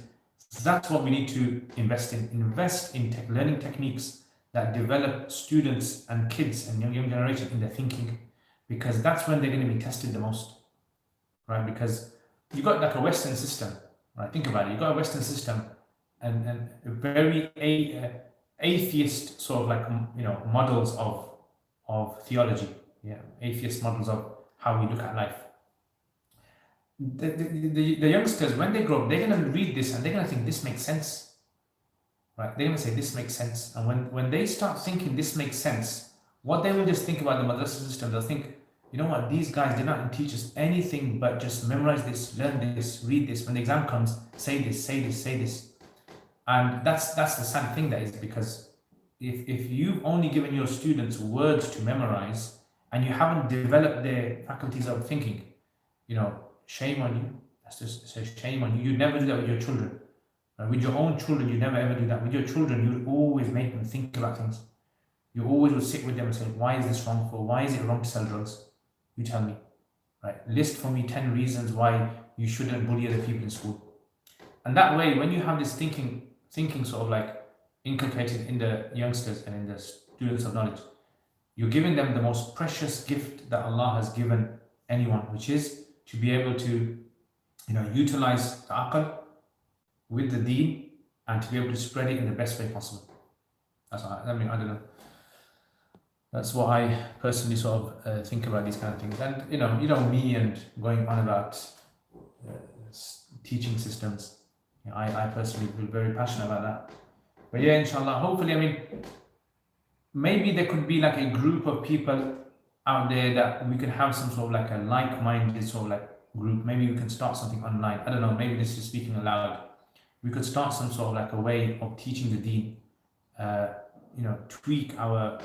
that's what we need to invest in. Invest in learning techniques that develop students and kids and young generation in their thinking, because that's when they're going to be tested the most, right? Because you got like a Western system, right? Think about it. You got a Western system, and a very atheist sort of like models of theology, yeah, atheist models of how we look at life. The youngsters, when they grow up, they're going to read this and they're going to think this makes sense, right? They're going to say this makes sense, and when they start thinking this makes sense, what they will just think about the madrasa system, they'll think, you know what, these guys did not teach us anything but just memorize this, learn this, read this. When the exam comes, say this, say this, say this. And that's the sad thing, that is, because if you've only given your students words to memorize and you haven't developed their faculties of thinking, shame on you. That's just say shame on you. You never do that with your children. With your own children, you never ever do that. With your children, you would always make them think about things. You always would sit with them and say, why is this wrong for? Why is it wrong to sell drugs? You tell me, right? List for me 10 reasons why you shouldn't bully other people in school. And that way, when you have this thinking sort of like inculcated in the youngsters and in the students of knowledge, you're giving them the most precious gift that Allah has given anyone, which is to be able to, utilize the aql with the deen and to be able to spread it in the best way possible. That's all. I don't know. That's what I personally sort of think about these kind of things. And me and going on about teaching systems. I personally feel very passionate about that. But yeah, inshallah, hopefully, maybe there could be like a group of people out there that we could have some sort of like a like-minded sort of like group. Maybe we can start something online. I don't know, maybe this is speaking aloud. We could start some sort of like a way of teaching the deen, tweak our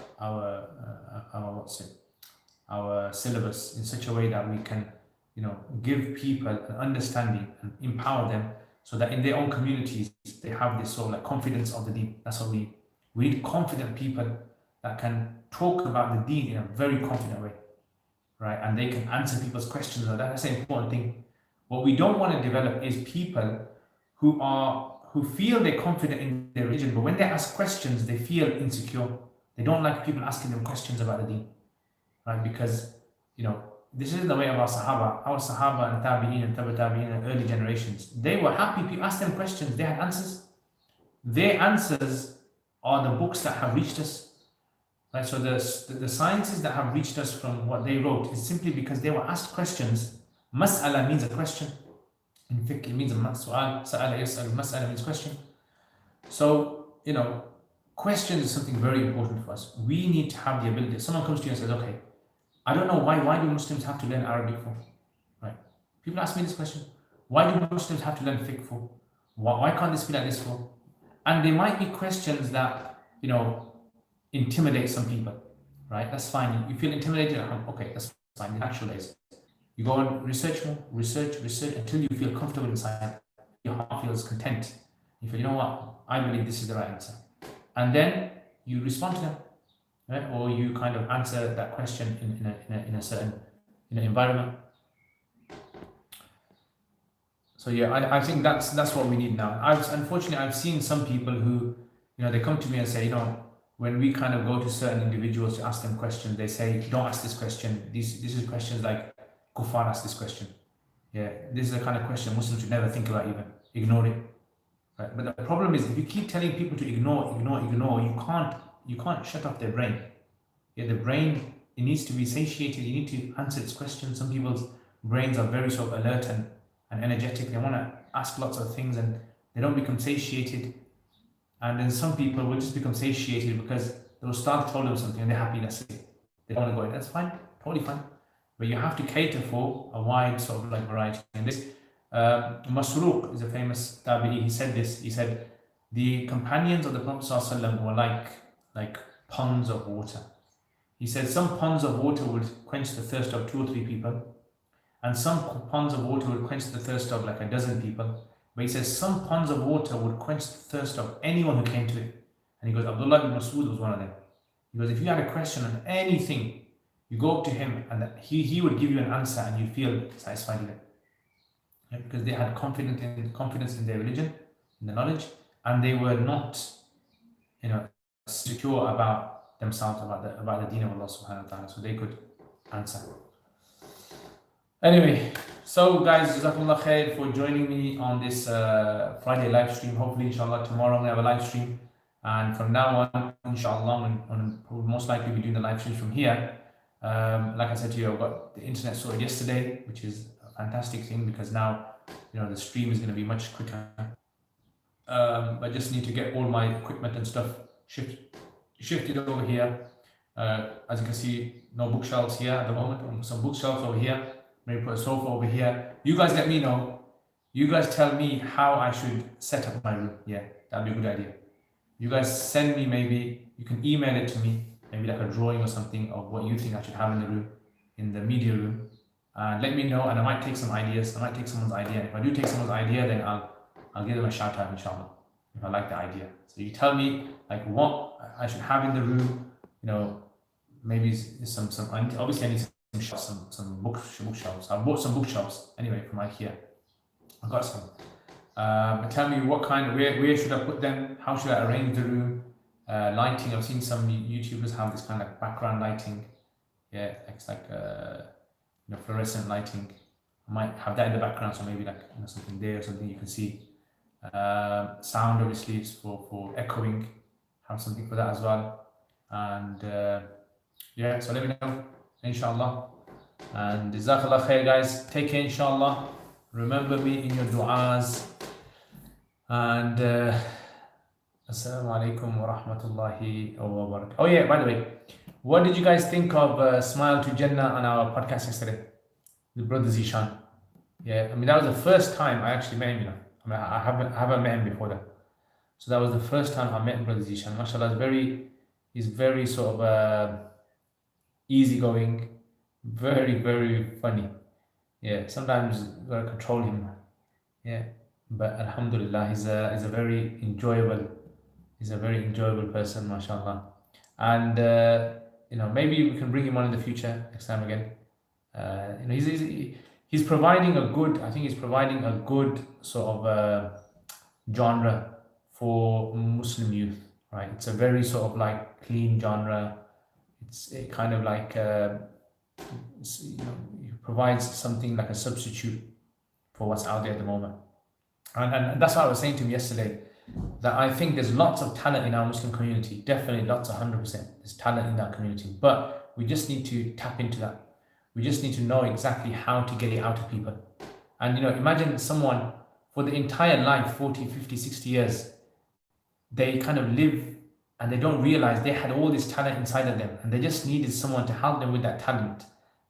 syllabus in such a way that we can, give people an understanding and empower them, so that in their own communities they have this sort of like confidence of the deen. That's what we need, confident people that can talk about the deen in a very confident way, right? And they can answer people's questions. That's an important thing. What we don't want to develop is people who feel they're confident in their religion, but when they ask questions, they feel insecure. They don't like people asking them questions about the deen, right? Because, this is the way of our Sahaba and Tabi'in and Tabi Tabi'in and early generations. They were happy. People asked them questions. They had answers. Their answers are the books that have reached us, right? So the sciences that have reached us from what they wrote is simply because they were asked questions. Mas'ala means a question. In fiqh, it means a su'al. Sa'ala yas'al. Mas'ala means question. So, questions is something very important for us. We need to have the ability. If someone comes to you and says, okay, I don't know why do Muslims have to learn Arabic for? Right? People ask me this question. Why do Muslims have to learn fiqh for? Why can't this be like this for? And there might be questions that, intimidate some people, right? That's fine. You feel intimidated, okay, that's fine. The natural is. You go and research more, research until you feel comfortable inside. Your heart feels content. You feel, you know what? I believe this is the right answer. And then you respond to them. Right? Or you kind of answer that question in a certain environment. So yeah, I think that's what we need now. Unfortunately I've seen some people who, they come to me and say, when we kind of go to certain individuals to ask them questions, they say, don't ask this question. This is questions like Kuffar ask this question. Yeah, this is the kind of question Muslims should never think about even. Ignore it. Right? But the problem is, if you keep telling people to ignore, you can't shut off their brain. Yeah, the brain, it needs to be satiated. You need to answer its questions. Some people's brains are very sort of alert and energetic. They want to ask lots of things and they don't become satiated. And then some people will just become satiated because the Ustad told them something and they're happy, that's it. They don't want to go in. That's fine, totally fine. But you have to cater for a wide sort of like variety. And this, Masruq is a famous tabi'i. He said this. He said, the companions of the Prophet ﷺ were like ponds of water. He said some ponds of water would quench the thirst of 2 or 3 people, and some ponds of water would quench the thirst of like a dozen people. But he says some ponds of water would quench the thirst of anyone who came to it. And he goes, Abdullah ibn Mas'ud was one of them. He goes, if you had a question on anything, You go up to him and he would give you an answer and you feel satisfied with it. Yeah, because they had confidence in their religion, in the knowledge, and they were not, secure about themselves, about the deen of Allah subhanahu wa ta'ala, so they could answer. Anyway, so guys, Jazakumullah khair for joining me on this Friday live stream. Hopefully, inshallah, tomorrow we have a live stream, and from now on, inshallah, we'll most likely be doing the live stream from here. Like I said to you, I got the internet sorted yesterday, which is a fantastic thing because now, the stream is going to be much quicker. I just need to get all my equipment and stuff shifted over here. As you can see, no bookshelves here at the moment. Some bookshelves over here. Maybe put a sofa over here. You guys let me know. You guys tell me how I should set up my room. Yeah, that'd be a good idea. You guys send me, maybe you can email it to me, maybe like a drawing or something of what you think I should have in the room, in the media room. And let me know, and I might take some ideas. I might take someone's idea. If I do take someone's idea, then I'll give them a shout out, inshallah, if I like the idea. So you tell me like what I should have in the room. Maybe some obviously I need some bookshelves. I bought some bookshelves anyway from IKEA. I got some. Tell me what kind of where should I put them? How should I arrange the room? Lighting. I've seen some YouTubers have this kind of like background lighting. Yeah, it's like fluorescent lighting. I might have that in the background, so maybe like something there or something you can see. Sound obviously is for echoing. Have something for that as well. And yeah, so let me know, inshallah. And jazakallah khair, guys. Take care, inshallah. Remember me in your du'as. And assalamu alaikum wa rahmatullahi wa barakatuh. Oh yeah, by the way, what did you guys think of Smile to Jannah on our podcast yesterday with Brother Zishan? Yeah, I mean, that was the first time I actually met him, I haven't met him before that. So that was the first time I met Brother Zishan. MashaAllah, he's very sort of easygoing, very, very funny. Yeah, sometimes you gotta control him. Yeah, but alhamdulillah, he's a very enjoyable person, mashallah. And maybe we can bring him on in the future next time again. He's providing a good sort of genre for Muslim youth, right? It's a very sort of like clean genre. It's kind of like it provides something like a substitute for what's out there at the moment. And that's what I was saying to him yesterday, that I think there's lots of talent in our Muslim community. Definitely lots, 100%. There's talent in that community, but we just need to tap into that. We just need to know exactly how to get it out of people. And imagine someone for the entire life, 40, 50, 60 years, they kind of live and they don't realize they had all this talent inside of them, and they just needed someone to help them with that talent,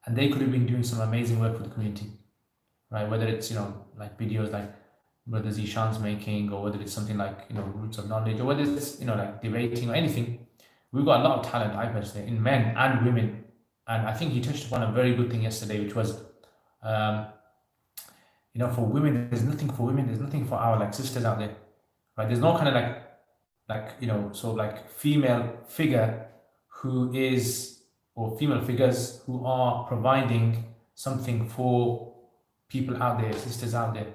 and they could have been doing some amazing work for the community, right? Whether it's like videos like Brother Zishan's making, or whether it's something like Roots of Knowledge, or whether it's like debating or anything. We've got a lot of talent, I personally, in men and women. And I think he touched upon a very good thing yesterday, which was for women, there's nothing for women, there's nothing for our like sisters out there, right? There's no kind of like sort of like female figure or female figures who are providing something for people out there, sisters out there,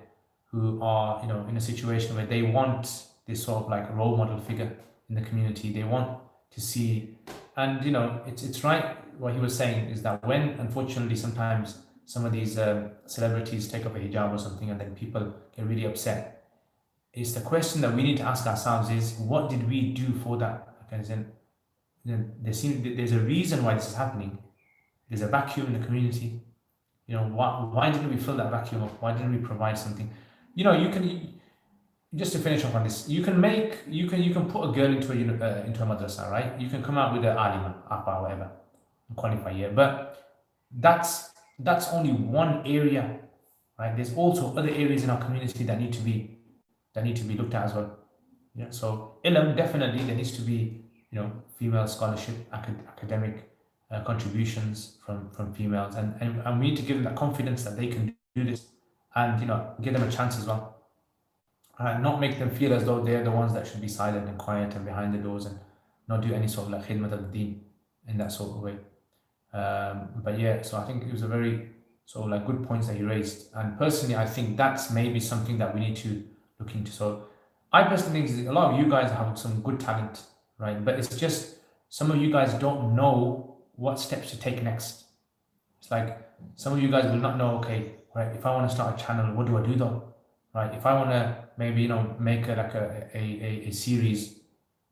who are in a situation where they want this sort of like role model figure in the community. They want to see, and it's right what he was saying is that when unfortunately sometimes some of these celebrities take up a hijab or something and then people get really upset, it's the question that we need to ask ourselves is, what did we do for that? Because there's a reason why this is happening. There's a vacuum in the community. Why didn't we fill that vacuum up? Why didn't we provide something? You can, just to finish off on this, you can put a girl into a madrasa, right? You can come out with an alima, apa, whatever, and qualify here. But that's only one area, right? There's also other areas in our community that need to be looked at as well. Yeah. So ilm, definitely there needs to be female scholarship, academic contributions from females, and we need to give them that confidence that they can do this, and give them a chance as well, and not make them feel as though they're the ones that should be silent and quiet and behind the doors and not do any sort of like khidmat of the deen in that sort of way. But yeah, so I think it was a very good points that he raised. And personally, I think that's maybe something that we need to look into. So I personally think a lot of you guys have some good talent, right? But it's just some of you guys don't know what steps to take next. It's like some of you guys will not know, okay, right, if I want to start a channel, what do I do though? Right? If I want to maybe, make a series,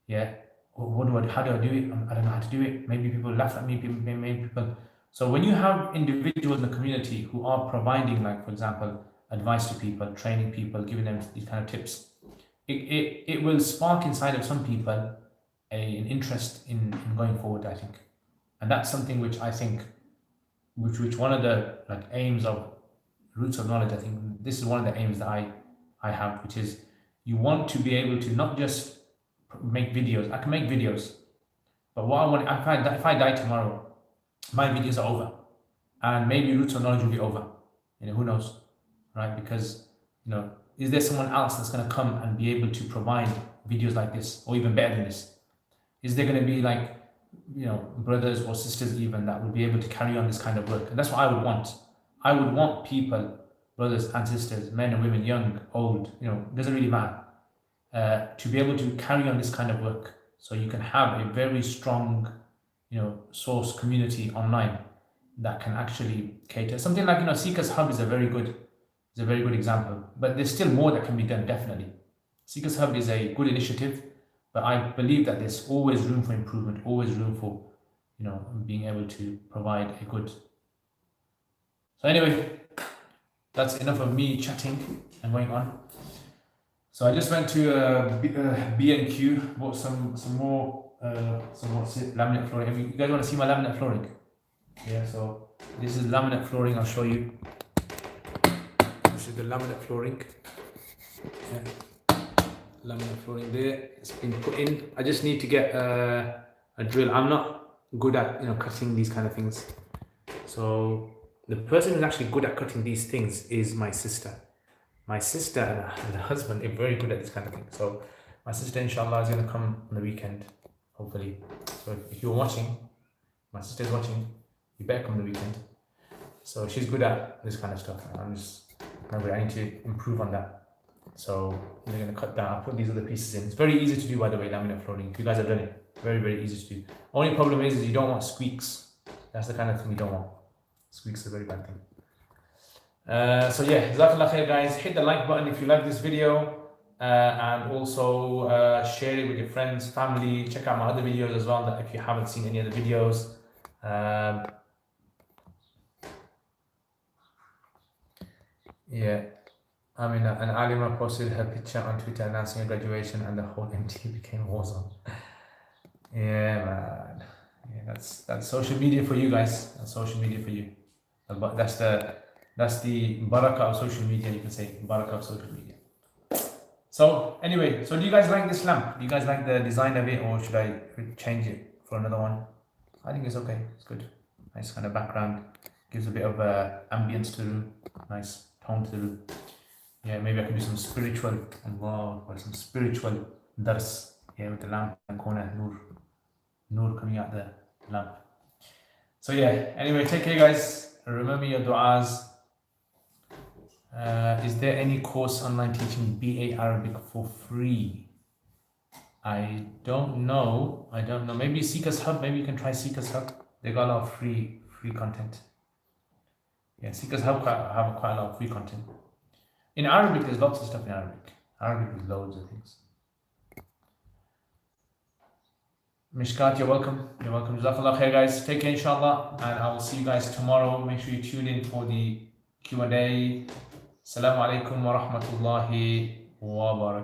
yeah, what do I do? How do I do it? I don't know how to do it. Maybe people laugh at me, maybe people. So when you have individuals in the community who are providing, like, for example, advice to people, training people, giving them these kind of tips, it will spark inside of some people an interest in going forward, I think. And that's something which I think, which one of the aims of Roots of Knowledge, I think this is one of the aims that I have, which is you want to be able to not just make videos. I can make videos, but what I want, if I die tomorrow, my videos are over, and maybe Roots of Knowledge will be over. Who knows, right? Because is there someone else that's going to come and be able to provide videos like this, or even better than this? Is there going to be brothers or sisters even that would be able to carry on this kind of work? And that's what I would want. I would want people, brothers and sisters, men and women, young, old, doesn't really matter, to be able to carry on this kind of work. So you can have a very strong, source community online that can actually cater. Something like, Seekers Hub is a very good example, but there's still more that can be done, definitely. Seekers Hub is a good initiative, but I believe that there's always room for improvement, always room for, being able to provide a good. So anyway, that's enough of me chatting and going on. So I just went to B&Q, bought some more laminate flooring. You guys want to see my laminate flooring? Yeah, so this is laminate flooring. I'll show you. This is the laminate flooring. Yeah. Laminate flooring there. It's been put in. I just need to get a drill. I'm not good at cutting these kind of things. So the person who's actually good at cutting these things is my sister. My sister and her husband are very good at this kind of thing. So my sister, inshallah, is going to come on the weekend, hopefully. So if you're watching, my sister's watching, you better come on the weekend. So she's good at this kind of stuff. I need to improve on that. So we're going to cut down. I'll put these other pieces in. It's very easy to do, by the way, laminate flooring. If you guys have done it, very, very easy to do. Only problem is you don't want squeaks. That's the kind of thing you don't want. Squeaks are a very bad thing. So yeah, Jazakallah khair, guys. Hit the like button if you like this video, and also share it with your friends, family. Check out my other videos as well, if you haven't seen any other videos. Yeah, I mean, an Alima posted her picture on Twitter announcing her graduation, and the whole MT became war zone. Yeah, man. Yeah, that's social media for you guys. That's social media for you. But that's the barakah of social media, you can say. Barakah of social media. So anyway, do you guys like this lamp? Do you guys like the design of it, or should I change it for another one? I think it's okay. It's good. Nice kind of background. Gives a bit of ambience to the room. Nice tone to the room. Yeah, maybe I can do some spiritual dars here with the lamp and corner, nur coming out the lamp. So yeah, anyway, take care, guys. Remember your du'as. Is there any course online teaching BA Arabic for free? I don't know. Maybe Seekers Hub. Maybe you can try Seekers Hub. They got a lot of free content. Yeah, Seekers Hub have quite a lot of free content. In Arabic, there's lots of stuff in Arabic. Arabic is loads of things. Mishkat, you're welcome. Jazakallah khair, guys. Take care, inshallah, and I will see you guys tomorrow. Make sure you tune in for the Q&A. Assalamu alaikum wa rahmatullahi wa barakatuh.